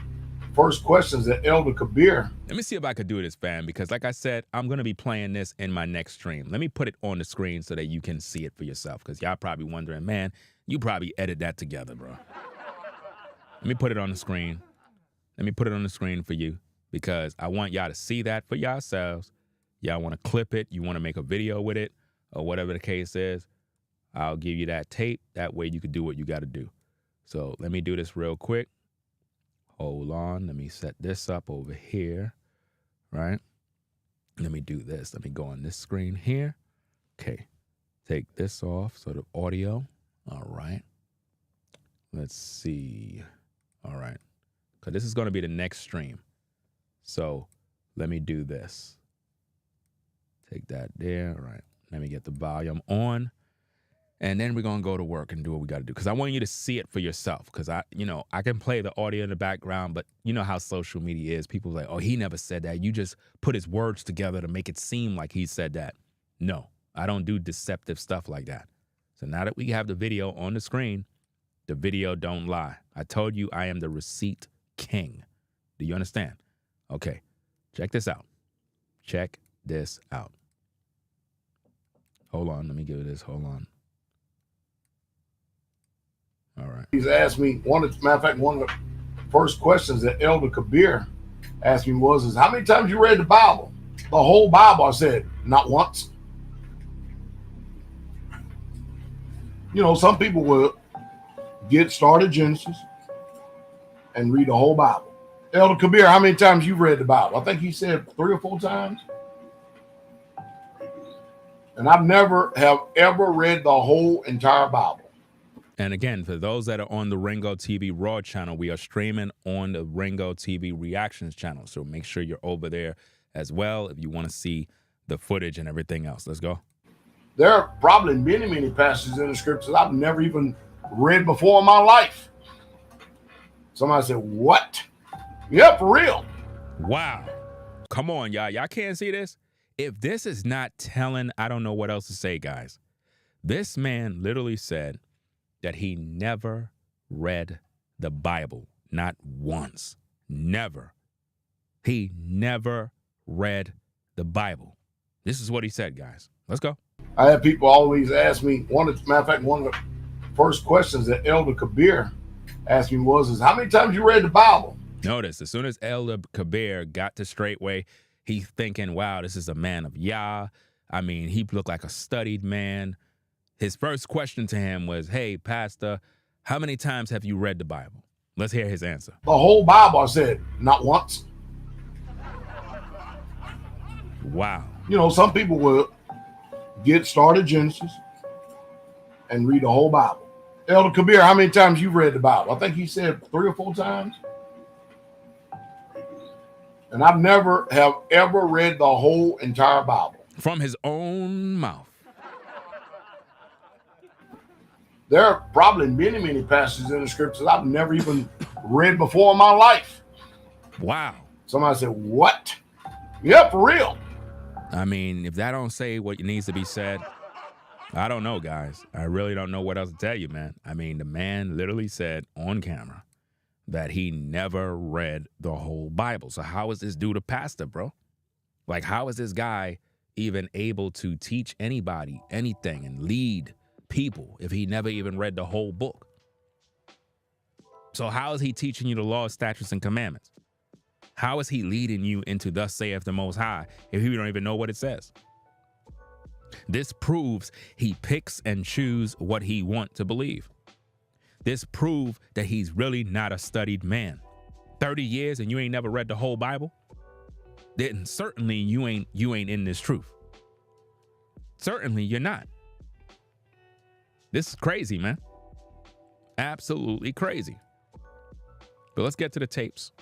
first questions that Elder Kabeer. Let me see if I could do this, fam, because like I said, I'm going to be playing this in my next stream. Let me put it on the screen so that you can see it for yourself, because y'all probably wondering, man, you probably edit that together, bro. Let me put it on the screen. Let me put it on the screen for you, because I want y'all to see that for yourselves. Y'all want to clip it. You want to make a video with it or whatever the case is. I'll give you that tape. That way you can do what you got to do. So let me do this real quick. Hold on. Let me set this up over here, right? Let me do this. Let me go on this screen here. Okay. Take this off. So the audio. All right. Let's see. All right. Because this is going to be the next stream. So let me do this. Take that there. All right. Let me get the volume on. And then we're going to go to work and do what we got to do. Because I want you to see it for yourself. Because I can play the audio in the background, but you know how social media is. People are like, oh, he never said that. You just put his words together to make it seem like he said that. No, I don't do deceptive stuff like that. So now that we have the video on the screen, the video don't lie. I told you I am the receipt king. Do you understand? Okay, check this out. Check this out. Hold on, let me give it this. Hold on. All right. He's asked me, matter of fact, one of the first questions that Elder Kabeer asked me was, how many times you read the Bible? The whole Bible. I said, not once. You know, some people will get started Genesis and read the whole Bible. Elder Kabeer, how many times you read the Bible? I think he said 3 or 4 times. And I've never have ever read the whole entire Bible. And again, for those that are on the Ringo TV Raw channel, we are streaming on the Ringo TV Reactions channel. So make sure you're over there as well if you want to see the footage and everything else. Let's go. There are probably many, many passages in the scriptures I've never even read before in my life. Somebody said, what? Yeah, for real. Wow. Come on, y'all. Y'all can't see this? If this is not telling, I don't know what else to say, guys. This man literally said that he never read the Bible, not once. Never. He never read the Bible. This is what he said, guys. Let's go. I had people always ask me, matter of fact, one of the first questions that Elder Kabeer asked me was, how many times you read the Bible? Notice, as soon as Elder Kabeer got to Straitway, he's thinking, wow, this is a man of Yah. I mean, he looked like a studied man. His first question to him was, hey, Pastor, how many times have you read the Bible? Let's hear his answer. The whole Bible. I said, not once. Wow. You know, some people will get started Genesis and read the whole Bible. Elder Kabeer, how many times you read the Bible? I think he said 3 or 4 times. And I've never have ever read the whole entire Bible. From his own mouth. There are probably many, many passages in the scriptures I've never even read before in my life. Wow. Somebody said, what? Yeah, for real. I mean, if that don't say what needs to be said, I don't know, guys. I really don't know what else to tell you, man. I mean, the man literally said on camera that he never read the whole Bible. So how is this dude a pastor, bro? Like, how is this guy even able to teach anybody anything and lead people if he never even read the whole book? So how is he teaching you the law, statutes, and commandments? How is he leading you into thus saith the Most High if you don't even know what it says? This proves he picks and chooses what he wants to believe. This proves that he's really not a studied man. 30 years and you ain't never read the whole Bible? Then certainly you ain't in this truth. Certainly you're not. This is crazy, man. Absolutely crazy. But let's get to the tapes.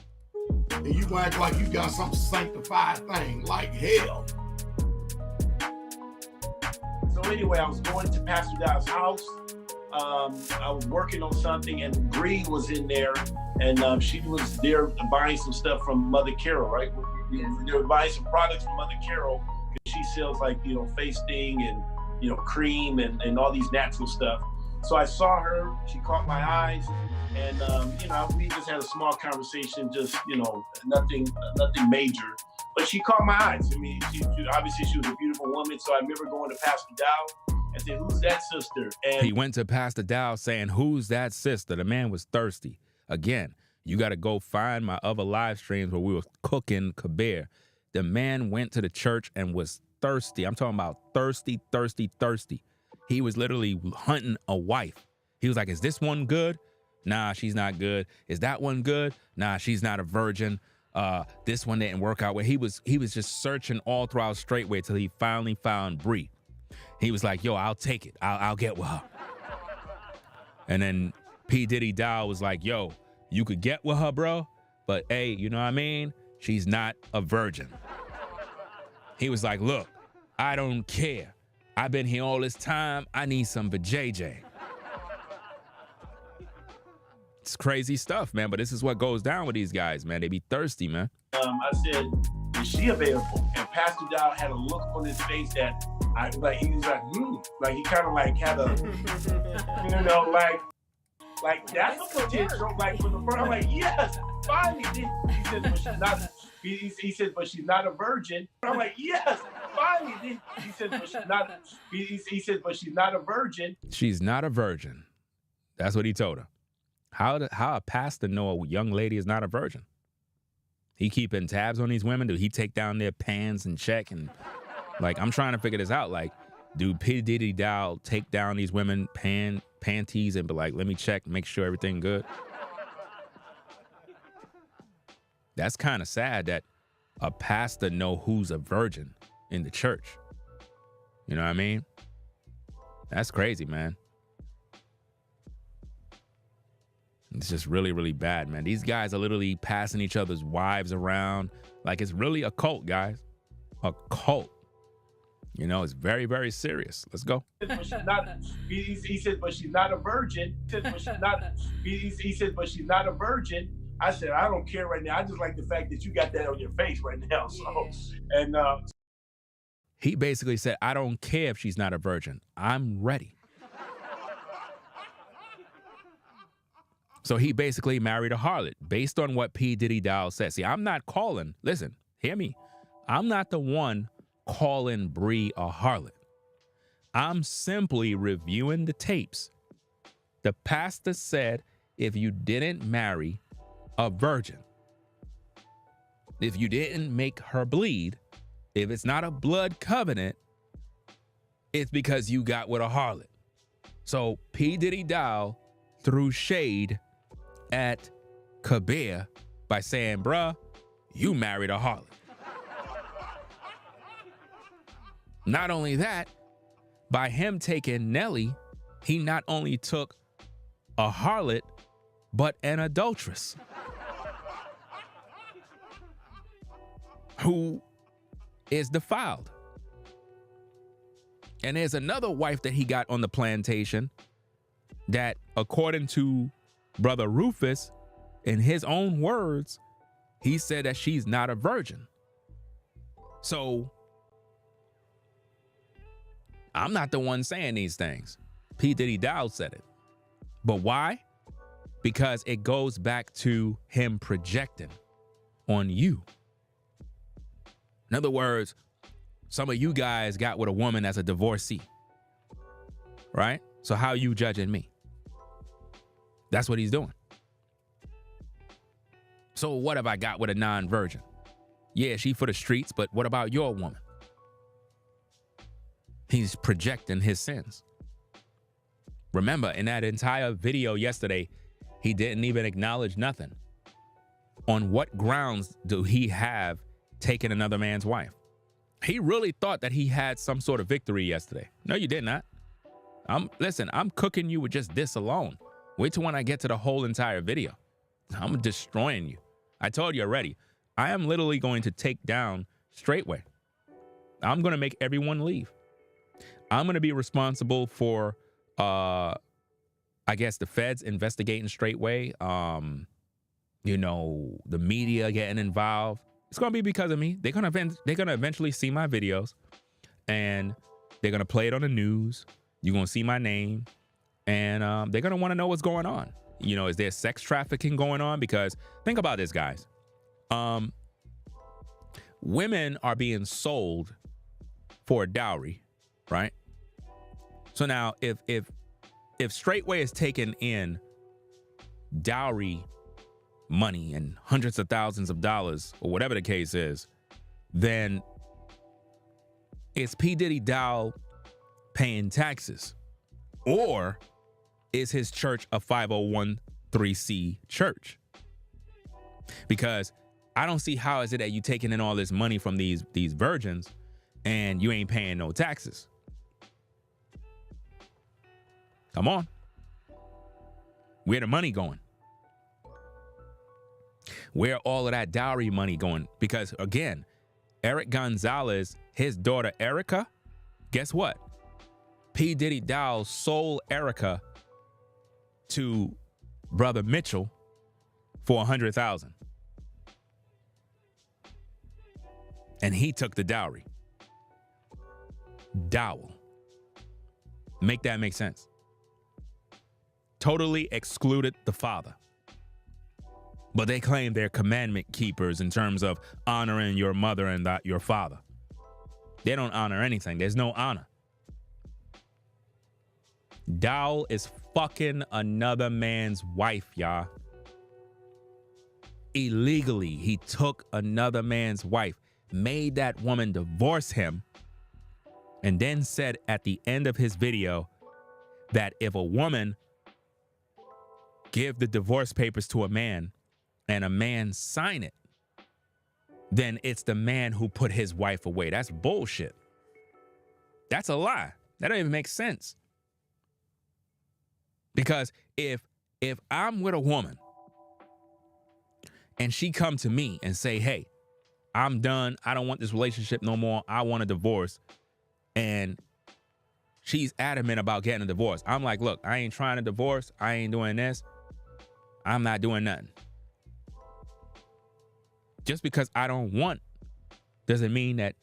And you act like you got some sanctified thing like hell. So anyway, I was going to Pastor Dowell's house. I was working on something, and Bree was in there, and she was there buying some stuff from Mother Carol, right? They were buying some products from Mother Carol because she sells like, face sting and, cream and all these natural stuff. So I saw her, she caught my eyes, and, we just had a small conversation, just, nothing major. But she caught my eyes. I mean, she obviously she was a beautiful woman. So I remember going to Pastor Dowell and said, who's that sister? And he went to Pastor Dowell saying, who's that sister? The man was thirsty. Again, you got to go find my other live streams where we were cooking Kabeer. The man went to the church and was thirsty. I'm talking about thirsty, thirsty, thirsty. He was literally hunting a wife. He was like, is this one good? Nah, she's not good. Is that one good? Nah, she's not a virgin. This one didn't work out. Where he was just searching all throughout Straitway till he finally found Bree. He was like, yo, I'll take it. I'll get with her. And then P.Diddy Dowell was like, yo, you could get with her, bro. But hey, you know what I mean? she's not a virgin. He was like, look, I don't care. I've been here all this time. I need some vajayjay. It's crazy stuff, man. But this is what goes down with these guys, man. They be thirsty, man. I said, is she available? And Pastor Dowell had a look on his face that he was like, like he kind of like had a, you know, like that's a potential. Like for the first, I'm like, yes, finally. He said, but she's not. He said, but she's not a virgin. I'm like, yes, finally. He said, but she's not. He said, but she's not a virgin. She's not a virgin. That's what he told her. How a pastor know a young lady is not a virgin? He keeping tabs on these women? Do he take down their pants and check? And like, I'm trying to figure this out. Like, do P.Diddy Dowell take down these women panties and be like, let me check, make sure everything good? That's kind of sad that a pastor know who's a virgin in the church. You know what I mean? That's crazy, man. It's just really, really bad, man. These guys are literally passing each other's wives around. Like, it's really a cult, guys. A cult. You know, it's very, very serious. Let's go. But she's not, he said, but she's not a virgin. He said, but she's not, he said, but she's not a virgin. I said, I don't care right now. I just like the fact that you got that on your face right now. So, and he basically said, I don't care if she's not a virgin. I'm ready. So he basically married a harlot based on what P.Diddy Dowell said. See, I'm not calling, listen, hear me. I'm not the one calling Bree a harlot. I'm simply reviewing the tapes. The pastor said, if you didn't marry a virgin, if you didn't make her bleed, if it's not a blood covenant, it's because you got with a harlot. So P.Diddy Dowell threw shade at Kabeer by saying, bruh, you married a harlot. Not only that, by him taking Nelly, he not only took a harlot, but an adulteress who is defiled. And there's another wife that he got on the plantation that, according to Brother Rufus, in his own words, he said that she's not a virgin. So I'm not the one saying these things. P.Diddy Dowell said it. But why? Because it goes back to him projecting on you. In other words, some of you guys got with a woman that's a divorcee, right? So how are you judging me? That's what he's doing. So what have I got with a non-virgin? Yeah, she for the streets, but what about your woman? He's projecting his sins. Remember, in that entire video yesterday, he didn't even acknowledge nothing. On what grounds do he have taken another man's wife? He really thought that he had some sort of victory yesterday. No, you did not. Listen, I'm cooking you with just this alone. Wait till when I get to the whole entire video. I'm destroying you. I told you already. I am literally going to take down Straitway. I'm going to make everyone leave. I'm going to be responsible for, I guess, the feds investigating Straitway. You know, the media getting involved. It's going to be because of me. They're going to eventually see my videos, and they're going to play it on the news. You're going to see my name, and they're going to want to know what's going on. You know, is there sex trafficking going on? Because think about this, guys. Women are being sold for a dowry, right? So now if Straitway is taking in dowry money and hundreds of thousands of dollars or whatever the case is, then is P.Diddy Dowell paying taxes? Or is his church a 501c church? Because I don't see how is it that you taking in all this money from these virgins and you ain't paying no taxes. Come on. Where the money going? Where all of that dowry money going? Because again, Eric Gonzalez, his daughter Erica, guess what? P. Diddy Dowell sold Erica to brother Mitchell for $100,000. And he took the dowry. Dowell. Make that make sense. Totally excluded the father. But they claim they're commandment keepers in terms of honoring your mother and your father. They don't honor anything. There's no honor. Dowell is fucking another man's wife, y'all. Illegally, he took another man's wife, made that woman divorce him, and then said at the end of his video that if a woman give the divorce papers to a man and a man sign it, then it's the man who put his wife away. That's bullshit. That's a lie. That don't even make sense. Because if I'm with a woman and she come to me and say, hey, I'm done, I don't want this relationship no more, I want a divorce, and she's adamant about getting a divorce, I'm like, look, I ain't trying to divorce, I ain't doing this, I'm not doing nothing. Just because I don't want doesn't mean that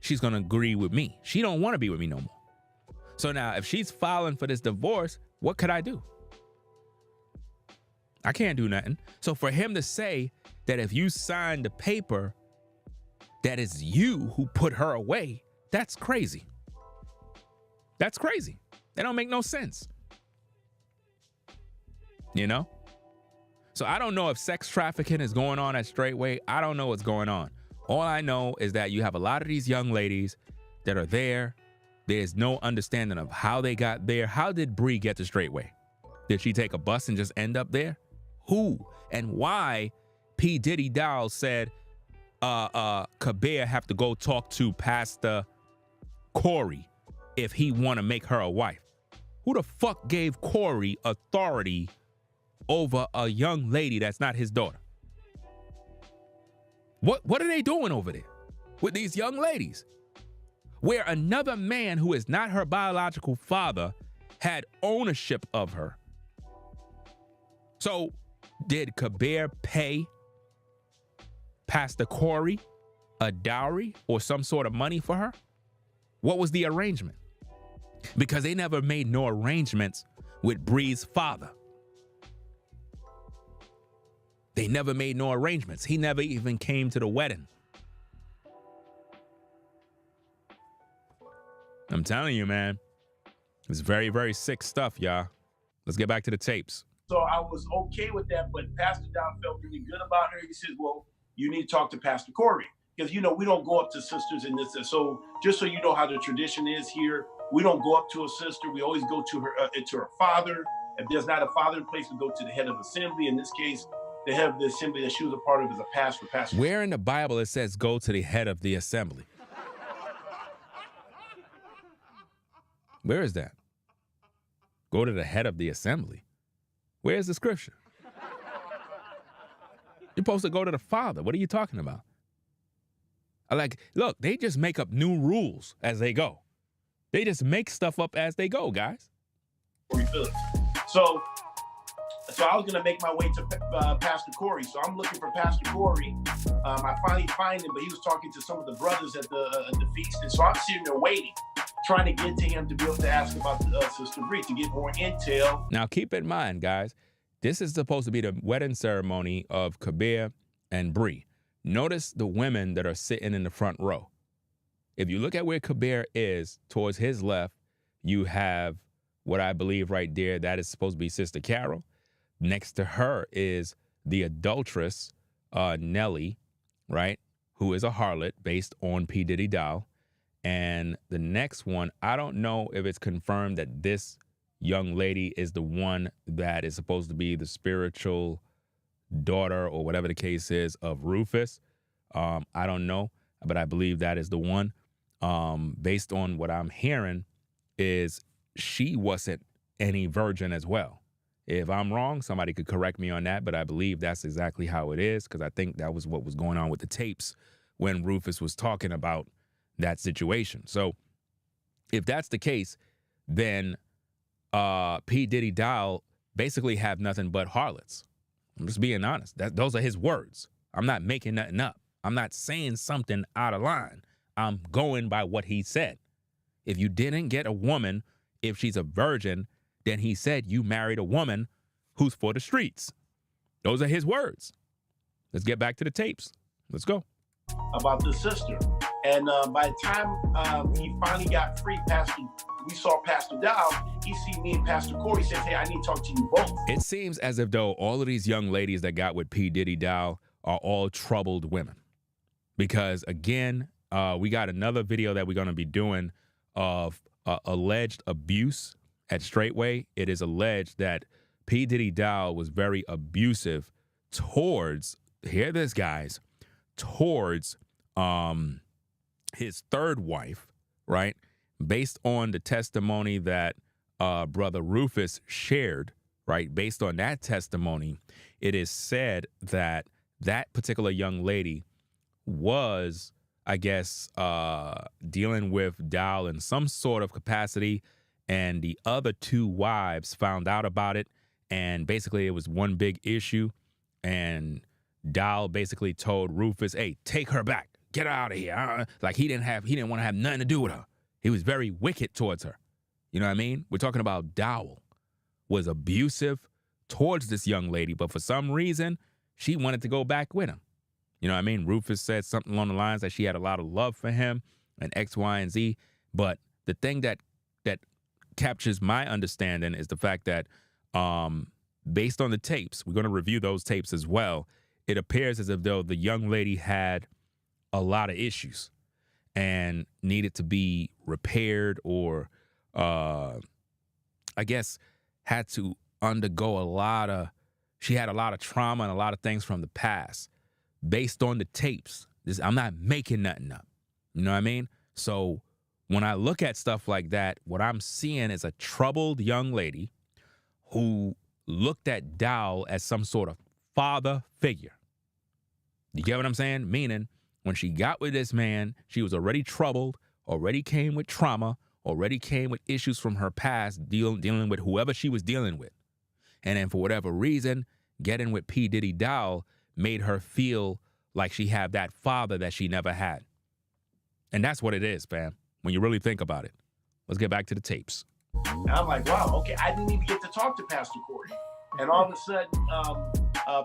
she's gonna agree with me. She don't want to be with me no more. So now if she's filing for this divorce, what could I do? I can't do nothing. So for him to say that if you sign the paper, that it's you who put her away, that's crazy. That's crazy. That don't make no sense. You know? So I don't know if sex trafficking is going on at Straitway. I don't know what's going on. All I know is that you have a lot of these young ladies that are there. There's no understanding of how they got there. How did Bree get to Straitway? Did she take a bus and just end up there? Who and why P. Diddy Dowell said Kabeer have to go talk to Pastor Corey if he want to make her a wife? Who the fuck gave Corey authority over a young lady that's not his daughter? What are they doing over there with these young ladies? Where another man who is not her biological father had ownership of her. So did Kabeer pay Pastor Corey a dowry or some sort of money for her? What was the arrangement? Because they never made no arrangements with Bree's father. They never made no arrangements. He never even came to the wedding. I'm telling you, man. It's very, very sick stuff, y'all. Let's get back to the tapes. So I was okay with that, but Pastor Dowell felt really good about her. He says, well, you need to talk to Pastor Corey. Because, you know, we don't go up to sisters in this. So just so you know how the tradition is here, we don't go up to a sister. We always go to her father. If there's not a father in place, we go to the head of assembly. In this case, the head of the assembly that she was a part of is a pastor. Where in the Bible it says go to the head of the assembly? Where is that? Go to the head of the assembly. Where's the scripture? You're supposed to go to the father. What are you talking about? Like, look, they just make up new rules as they go. They just make stuff up as they go, guys. So I was gonna make my way to Pastor Corey. So I'm looking for Pastor Corey. I finally find him, but he was talking to some of the brothers at the feast, and so I'm sitting there waiting, trying to get to him to be able to ask about Sister Bree to get more intel. Now, keep in mind, guys, this is supposed to be the wedding ceremony of Kabeer and Bree. Notice the women that are sitting in the front row. If you look at where Kabeer is, towards his left, you have what I believe right there, that is supposed to be Sister Carol. Next to her is the adulteress, Nellie, right, who is a harlot based on P. Diddy Dowell. And the next one, I don't know if it's confirmed that this young lady is the one that is supposed to be the spiritual daughter or whatever the case is of Rufus. I don't know, but I believe that is the one. Based on what I'm hearing is she wasn't any virgin as well. If I'm wrong, somebody could correct me on that, but I believe that's exactly how it is, because I think that was what was going on with the tapes when Rufus was talking about that situation. So if that's the case, then P.Diddy Dowell basically have nothing but harlots. I'm just being honest. Those are his words. I'm not making nothing up. I'm not saying something out of line. I'm going by what he said. If you didn't get a woman, if she's a virgin, then he said you married a woman who's for the streets. Those are his words. Let's get back to the tapes. Let's go. About the sister. And by the time he finally got free, we saw Pastor Dowell. He see me and Pastor Corey, says, hey, I need to talk to you both. It seems as if though all of these young ladies that got with P. Diddy Dowell are all troubled women. Because again, we got another video that we're going to be doing of alleged abuse at Straitway. It is alleged that P. Diddy Dowell was very abusive towards, hear this guys, towards his third wife, right? Based on the testimony that Brother Rufus shared, right? Based on that testimony, it is said that that particular young lady was, I guess, dealing with Dowell in some sort of capacity, and the other two wives found out about it, and basically it was one big issue, and Dowell basically told Rufus, hey, take her back, get her out of here. Like he didn't want to have nothing to do with her. He was very wicked towards her. You know what I mean? We're talking about Dowell was abusive towards this young lady, but for some reason, she wanted to go back with him. You know what I mean? Rufus said something along the lines that she had a lot of love for him and X, Y, and Z. But the thing that captures my understanding is the fact that based on the tapes, we're going to review those tapes as well, it appears as if though the young lady had a lot of issues and needed to be repaired, or I guess had to undergo she had a lot of trauma and a lot of things from the past. Based on the tapes, I'm not making nothing up. You know what I mean? So when I look at stuff like that, what I'm seeing is a troubled young lady who looked at Dowell as some sort of father figure. You get what I'm saying? Meaning, when she got with this man, she was already troubled, already came with trauma, already came with issues from her past, dealing with whoever she was dealing with. And then for whatever reason, getting with P. Diddy Dowell made her feel like she had that father that she never had. And that's what it is, fam, when you really think about it. Let's get back to the tapes. And I'm like, wow, okay, I didn't even get to talk to Pastor Corey. And all of a sudden,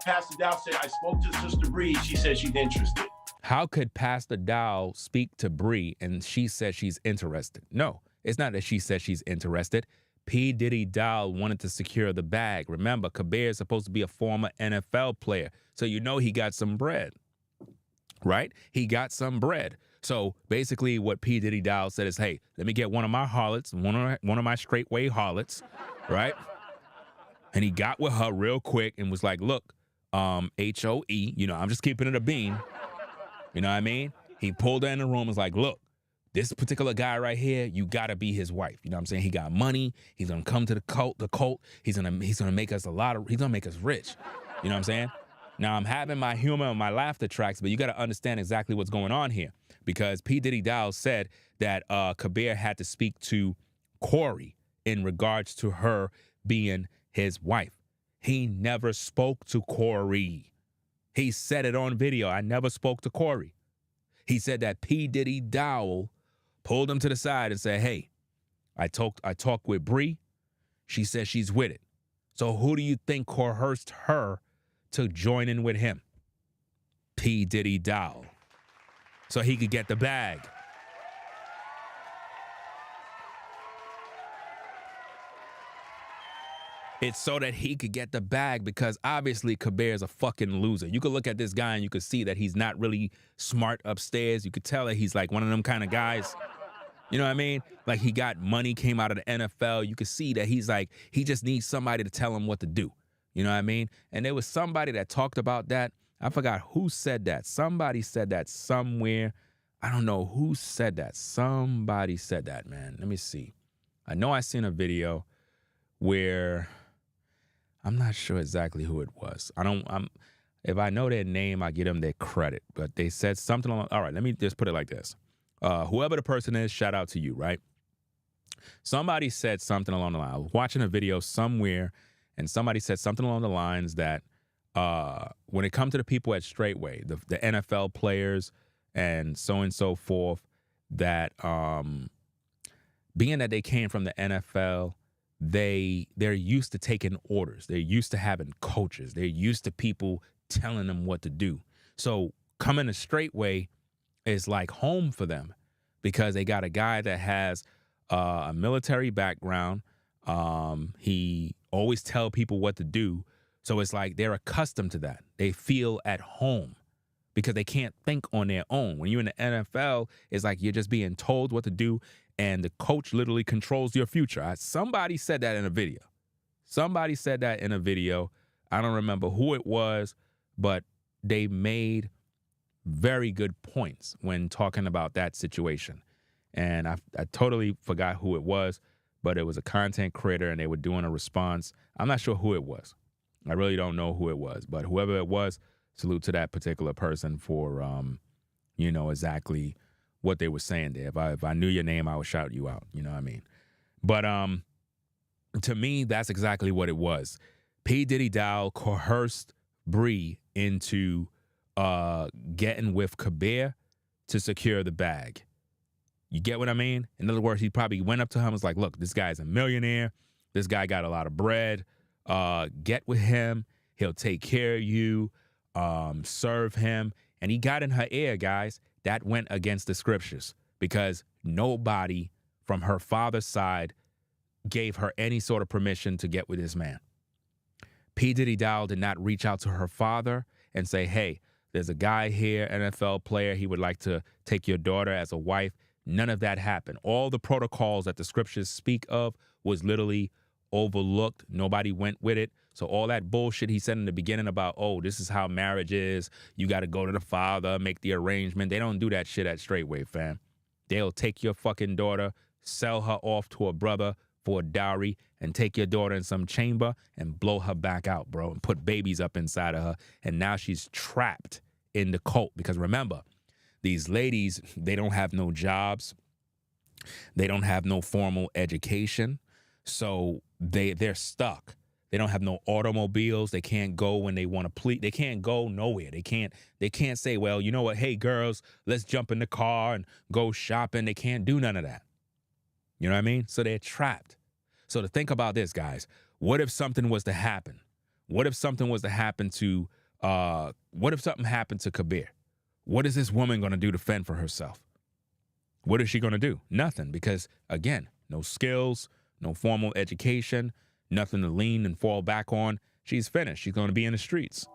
Pastor Dowell said, I spoke to Sister Bree. She said she's interested. How could Pastor Dowell speak to Bree and she said she's interested? No, it's not that she said she's interested. P. Diddy Dowell wanted to secure the bag. Remember, Kabeer is supposed to be a former NFL player, so you know he got some bread, right? He got some bread. So basically what P. Diddy Dowell said is, hey, let me get one of my harlots, one of my Straitway Harlots, right? And he got with her real quick and was like, look, H-O-E, you know, I'm just keeping it a bean. You know what I mean? He pulled her in the room and was like, look, this particular guy right here, you gotta be his wife. You know what I'm saying? He got money. He's gonna come to the cult. He's gonna make us he's gonna make us rich. You know what I'm saying? Now I'm having my humor and my laughter tracks, but you gotta understand exactly what's going on here. Because P. Diddy Dowell said that Kabeer had to speak to Corey in regards to her being his wife. He never spoke to Corey. He said it on video. I never spoke to Corey. He said that P. Diddy Dowell pulled him to the side and said, hey, I talked with Bree. She says she's with it. So who do you think coerced her to join in with him? P. Diddy Dowell. So he could get the bag. It's so that he could get the bag, because obviously Kabeer is a fucking loser. You could look at this guy and you could see that he's not really smart upstairs. You could tell that he's like one of them kind of guys. You know what I mean? Like he got money, came out of the NFL. You could see that he's like, he just needs somebody to tell him what to do. You know what I mean? And there was somebody that talked about that. I forgot who said that. Somebody said that somewhere. I don't know who said that. Somebody said that, man. Let me see. I know I seen a video where I'm not sure exactly who it was. If I know their name, I give them their credit. But they said something along. All right, let me just put it like this. Whoever the person is, shout out to you, right? Somebody said something along the line. I was watching a video somewhere, and somebody said something along the lines that when it comes to the people at Straitway, the NFL players and so forth, that being that they came from the NFL, they're used to taking orders. They're used to having coaches. They're used to people telling them what to do. So coming to Straitway is like home for them because they got a guy that has a military background. He always tell people what to do. So it's like they're accustomed to that. They feel at home because they can't think on their own. When you're in the NFL, it's like you're just being told what to do, and the coach literally controls your future. Somebody said that in a video. I don't remember who it was, but they made very good points when talking about that situation. And I totally forgot who it was, but it was a content creator, and they were doing a response. I'm not sure who it was. I really don't know who it was, but whoever it was, salute to that particular person for, exactly what they were saying there. If I knew your name, I would shout you out. You know what I mean? But to me, that's exactly what it was. P.Diddy Dowell coerced Bree into getting with Kabeer to secure the bag. You get what I mean? In other words, he probably went up to him and was like, look, this guy's a millionaire. This guy got a lot of bread. Get with him. He'll take care of you. Serve him. And he got in her ear, guys. That went against the scriptures because nobody from her father's side gave her any sort of permission to get with this man. P. Diddy Dowell did not reach out to her father and say, hey, there's a guy here, NFL player. He would like to take your daughter as a wife. None of that happened. All the protocols that the scriptures speak of was literally overlooked. Nobody went with it. So all that bullshit he said in the beginning about, oh, this is how marriage is. You got to go to the father, make the arrangement. They don't do that shit at Straitway, fam. They'll take your fucking daughter, sell her off to a brother for a dowry, and take your daughter in some chamber and blow her back out, bro, and put babies up inside of her. And now she's trapped in the cult. Because remember, these ladies, they don't have no jobs. They don't have no formal education. So they're stuck. They don't have no automobiles. They can't go when they want to please. They can't go nowhere. They can't say, well, you know what? Hey, girls, let's jump in the car and go shopping. They can't do none of that. You know what I mean? So they're trapped. So to think about this, guys, what if something was to happen? What if something was to happen to, what if something happened to Kabeer? What is this woman going to do to fend for herself? What is she going to do? Nothing, because again, no skills, no formal education, nothing to lean and fall back on. She's finished. She's going to be in the streets.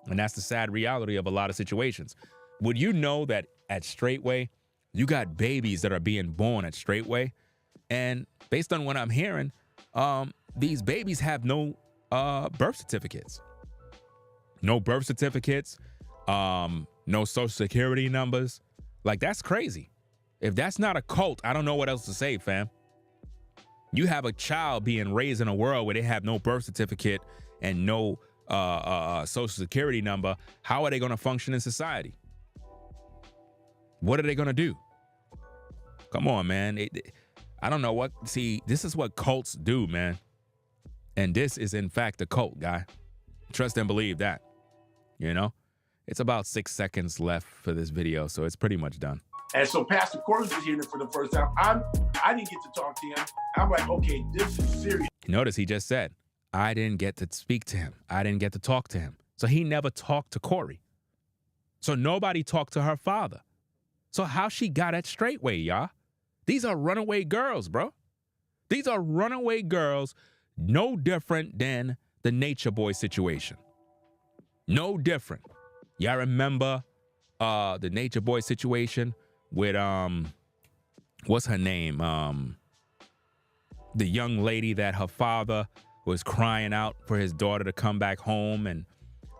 And that's the sad reality of a lot of situations. Would you know that at Straitway, you got babies that are being born at Straitway? And based on what I'm hearing, these babies have no birth certificates. No birth certificates, no social security numbers. Like, that's crazy. If that's not a cult, I don't know what else to say, fam. You have a child being raised in a world where they have no birth certificate and no social security number. How are they going to function in society? What are they going to do? Come on, man. I don't know what. See, this is what cults do, man. And this is, in fact, a cult, guy. Trust and believe that. You know? It's about 6 seconds left for this video, so it's pretty much done. And so Pastor Corey was hearing it for the first time. I didn't get to talk to him. I'm like, okay, this is serious. Notice he just said, I didn't get to speak to him. I didn't get to talk to him. So he never talked to Corey. So nobody talked to her father. So how she got at Straitway, y'all? These are runaway girls, bro. These are runaway girls, no different than the Nature Boy situation. No different. Y'all remember the Nature Boy situation with what's her name? The young lady that her father was crying out for his daughter to come back home, and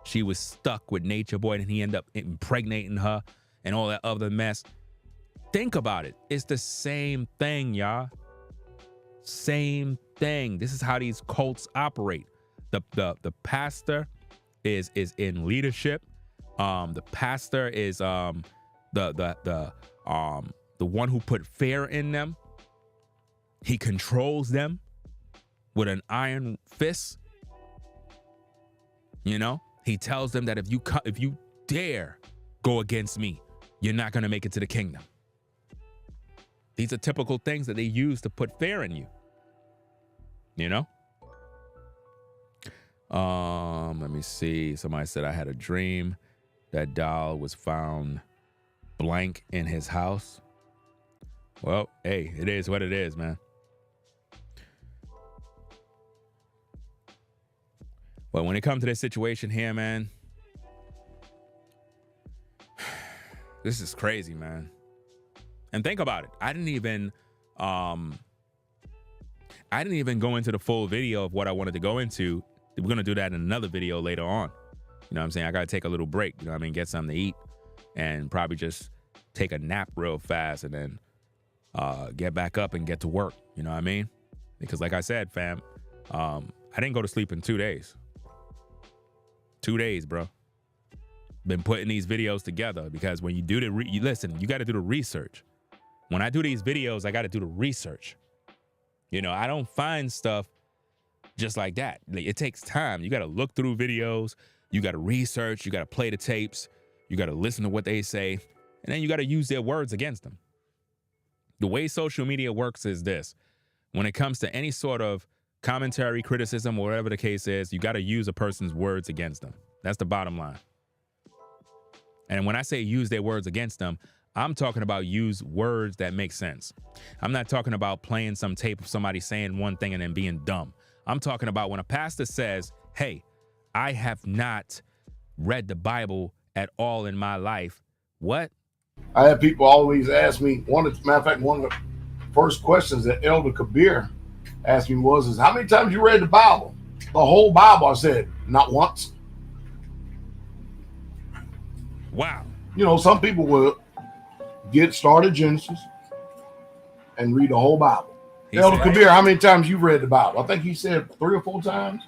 she was stuck with Nature Boy, and he ended up impregnating her and all that other mess. Think about it. It's the same thing, y'all. Same thing. This is how these cults operate. The pastor is in leadership. The pastor is the one who put fear in them. He controls them with an iron fist. You know, he tells them that if you dare go against me, you're not going to make it to the kingdom. These are typical things that they use to put fear in you. You know? Let me see. Somebody said I had a dream that Dowell was found blank in his house. Well, hey, it is what it is, man. But when it comes to this situation here, man, this is crazy, man. And think about it. I didn't even go into the full video of what I wanted to go into. We're going to do that in another video later on. You know what I'm saying? I got to take a little break, you know what I mean? Get something to eat and probably just take a nap real fast and then get back up and get to work. You know what I mean? Because like I said, fam, I didn't go to sleep in 2 days. 2 days, bro. Been putting these videos together because when you do you listen, you got to do the research. When I do these videos, I got to do the research. You know, I don't find stuff just like that. It takes time. You got to look through videos. You got to research. You got to play the tapes. You got to listen to what they say. And then you got to use their words against them. The way social media works is this. When it comes to any sort of commentary, criticism, or whatever the case is, you got to use a person's words against them. That's the bottom line. And when I say use their words against them, I'm talking about use words that make sense. I'm not talking about playing some tape of somebody saying one thing and then being dumb. I'm talking about when a pastor says, hey, I have not read the Bible at all in my life. What? I have people always ask me, matter of fact, one of the first questions that Elder Kabeer asked me was, how many times you read the Bible? The whole Bible. I said, not once. Wow. You know, some people will get started Genesis and read the whole Bible. Elder Kabeer, how many times you read the Bible? I think he said 3 or 4 times.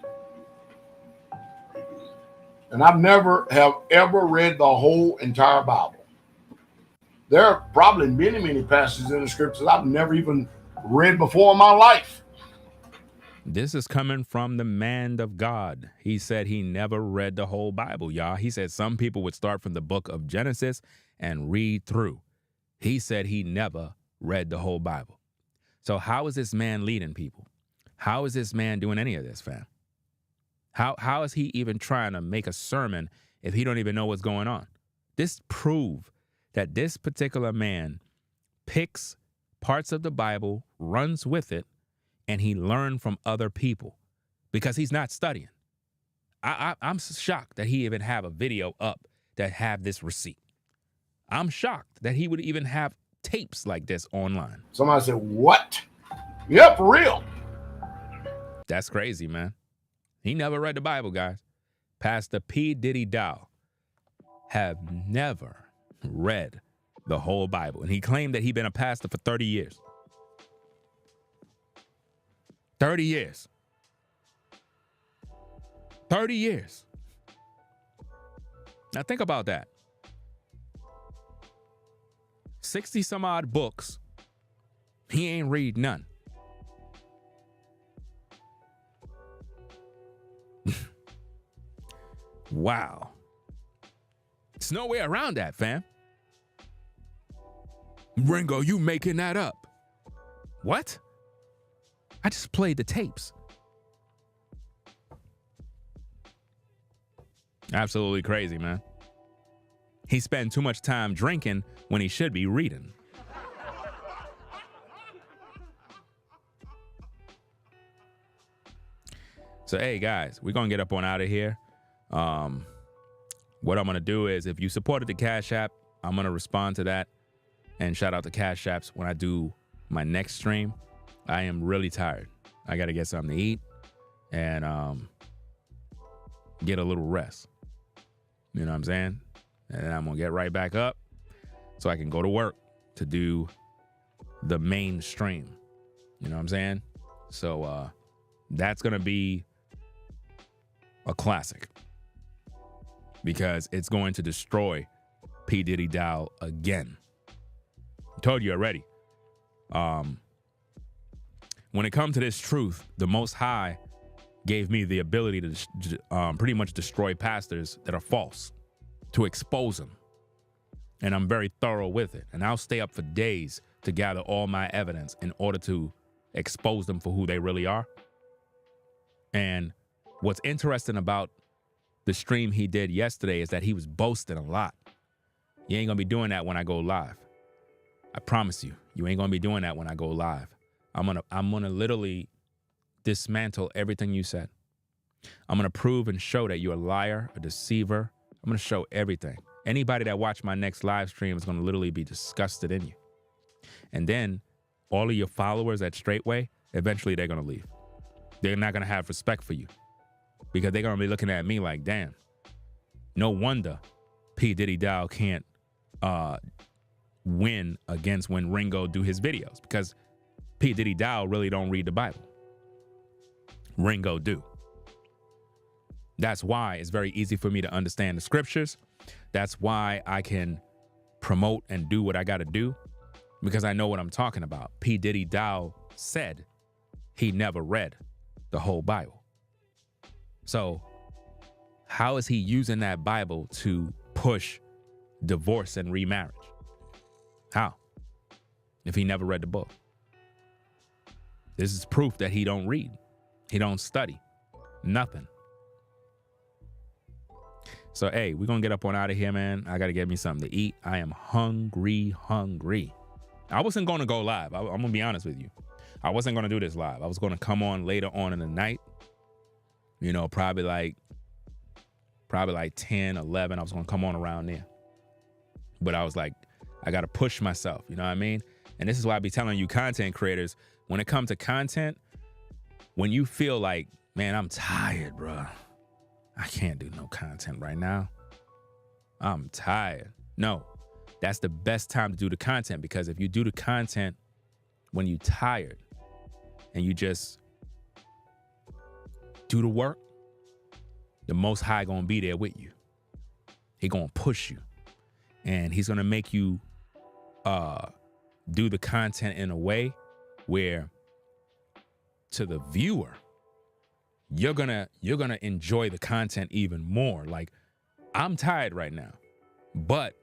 And I've never have ever read the whole entire Bible. There are probably many, many passages in the scriptures I've never even read before in my life. This is coming from the man of God. He said he never read the whole Bible, y'all. He said some people would start from the book of Genesis and read through. He said he never read the whole Bible. So how is this man leading people? How is this man doing any of this, fam? How is he even trying to make a sermon if he don't even know what's going on? This proves that this particular man picks parts of the Bible, runs with it, and he learned from other people because he's not studying. I'm shocked that he even have a video up that have this receipt. I'm shocked that he would even have tapes like this online. Somebody said, what? Yeah, for real. That's crazy, man. He never read the Bible, guys. Pastor P.Diddy Dowell have never read the whole Bible. And he claimed that he'd been a pastor for 30 years. 30 years. 30 years. Now think about that. 60 some odd books. He ain't read none. Wow. There's no way around that, fam. Ringo, you making that up. What? I just played the tapes. Absolutely crazy, man. He spent too much time drinking when he should be reading. So, hey, guys, we're going to get up on out of here. What I'm going to do is if you supported the Cash App, I'm going to respond to that and shout out the Cash Apps when I do my next stream. I am really tired. I got to get something to eat and get a little rest. You know what I'm saying? And then I'm going to get right back up so I can go to work to do the main stream. You know what I'm saying? So that's going to be a classic because it's going to destroy P.Diddy Dowell again. I told you already. When it comes to this truth, the Most High gave me the ability to pretty much destroy pastors that are false, to expose them. And I'm very thorough with it. And I'll stay up for days to gather all my evidence in order to expose them for who they really are. And what's interesting about the stream he did yesterday is that he was boasting a lot. You ain't gonna be doing that when I go live. I promise you, you ain't gonna be doing that when I go live. I'm gonna literally dismantle everything you said. I'm gonna prove and show that you're a liar, a deceiver. I'm gonna show everything. Anybody that watch my next live stream is gonna literally be disgusted in you. And then all of your followers at Straitway, eventually they're gonna leave. They're not gonna have respect for you because they're gonna be looking at me like, damn, no wonder P.Diddy Dowell can't win against when Ringo do his videos, because P.Diddy Dowell really don't read the Bible. Ringo do. That's why it's very easy for me to understand the scriptures. That's why I can promote and do what I got to do, because I know what I'm talking about. P.Diddy Dowell said he never read the whole Bible. So how is he using that Bible to push divorce and remarriage? How? If he never read the book. This is proof that he don't read. He don't study. Nothing. So, hey, we're going to get up on out of here, man. I got to get me something to eat. I am hungry. I wasn't going to go live. I'm going to be honest with you. I wasn't going to do this live. I was going to come on later on in the night. You know, probably like 10, 11. I was going to come on around there. But I was like, I got to push myself. You know what I mean? And this is why I be telling you content creators, when it comes to content, when you feel like, man, I'm tired, bro. I can't do no content right now. I'm tired. No, that's the best time to do the content, because if you do the content when you're tired and you just do the work, the Most High gonna be there with you. He gonna push you, and he's gonna make you do the content in a way where to the viewer, you're gonna enjoy the content even more. Like, I'm tired right now, but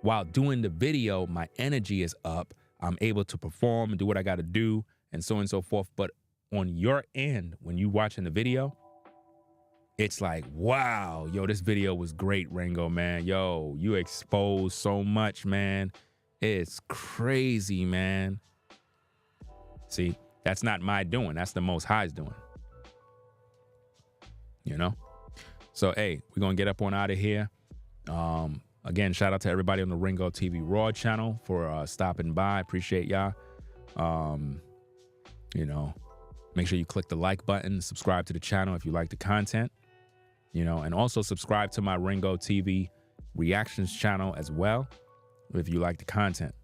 while doing the video, my energy is up. I'm able to perform and do what I got to do, and so on and so forth. But on your end, when you watching the video, it's like, wow, yo, this video was great, Ringo, man. Yo, you exposed so much, man. It's crazy, man. See, that's not my doing. That's the Most High's doing. You know? So, hey, we're going to get up on out of here. Again, shout out to everybody on the Ringo TV Raw channel for stopping by. Appreciate y'all. You know, make sure you click the like button, subscribe to the channel if you like the content, you know, and also subscribe to my Ringo TV reactions channel as well if you like the content.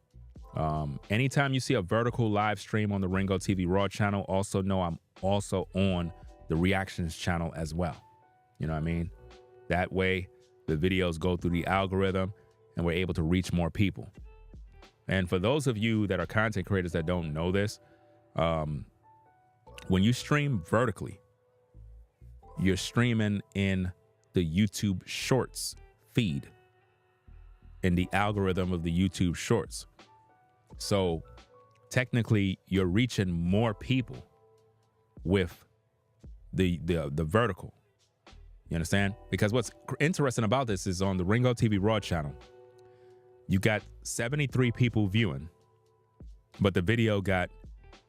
Anytime you see a vertical live stream on the Ringo TV Raw channel, also know I'm also on the reactions channel as well. You know what I mean? That way the videos go through the algorithm and we're able to reach more people. And for those of you that are content creators that don't know this, when you stream vertically, you're streaming in the YouTube Shorts feed, in the algorithm of the YouTube Shorts. So technically you're reaching more people with the vertical. You understand? Because what's interesting about this is on the Ringo TV Raw channel, you got 73 people viewing, but the video got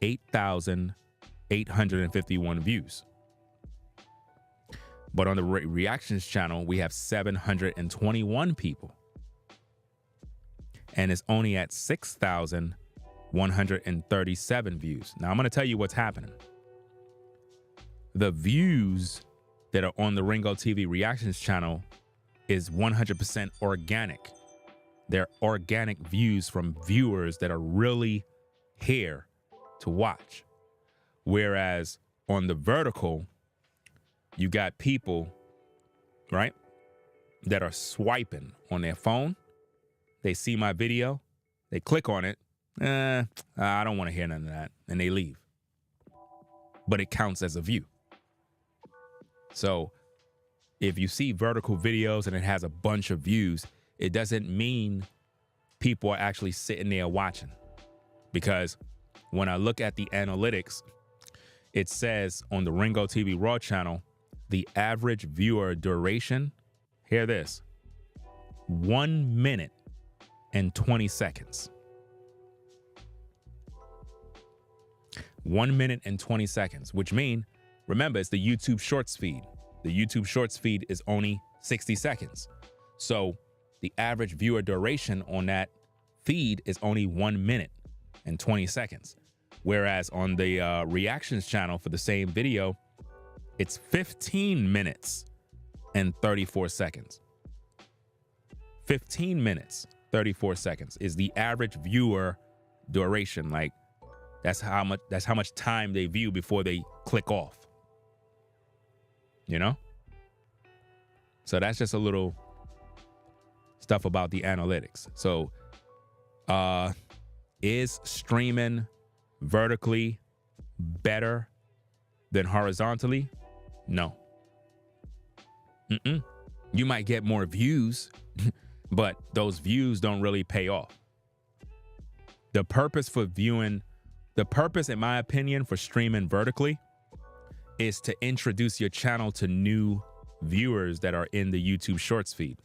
8,851 views. But on the reactions channel, we have 721 people. And it's only at 6,137 views. Now, I'm going to tell you what's happening. The views that are on the Ringo TV reactions channel is 100% organic. They're organic views from viewers that are really here to watch. Whereas on the vertical, you got people right, that are swiping on their phone. They see my video, they click on it. I don't want to hear none of that, and they leave. But it counts as a view. So if you see vertical videos and it has a bunch of views, it doesn't mean people are actually sitting there watching. Because when I look at the analytics, it says on the Ringo TV Raw channel, the average viewer duration, hear this, 1 minute and 20 seconds. 1 minute and 20 seconds, which mean, remember, it's the YouTube Shorts feed. The YouTube Shorts feed is only 60 seconds. So the average viewer duration on that feed is only 1 minute and 20 seconds. Whereas on the reactions channel for the same video, it's 15 minutes and 34 seconds. 15 minutes, 34 seconds is the average viewer duration. Like, that's how much time they view before they click off. You know? So that's just a little stuff about the analytics. So is streaming vertically better than horizontally? No. You might get more views, but those views don't really pay off. The purpose, in my opinion, for streaming vertically is to introduce your channel to new viewers that are in the YouTube Shorts feed.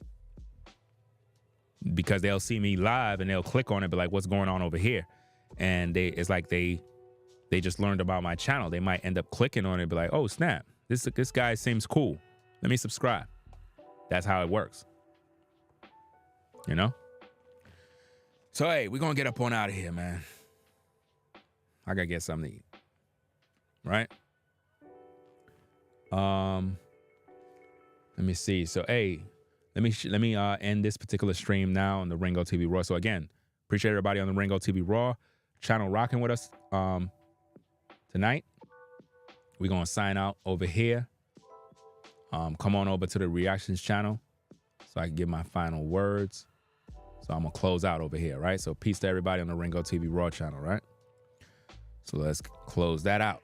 Because they'll see me live and they'll click on it, but like, what's going on over here? And it's like they just learned about my channel. They might end up clicking on it and be like, oh, snap, this guy seems cool. Let me subscribe. That's how it works. You know? So, hey, we're going to get up on out of here, man. I got to get something to eat. Right? Let me see. So, hey, let me end this particular stream now on the Ringo TV Raw. So again, appreciate everybody on the Ringo TV Raw channel rocking with us tonight. We're gonna sign out over here. Come on over to the reactions channel so I can give my final words. So I'm gonna close out over here, right? So peace to everybody on the Ringo TV Raw channel, right? So let's close that out.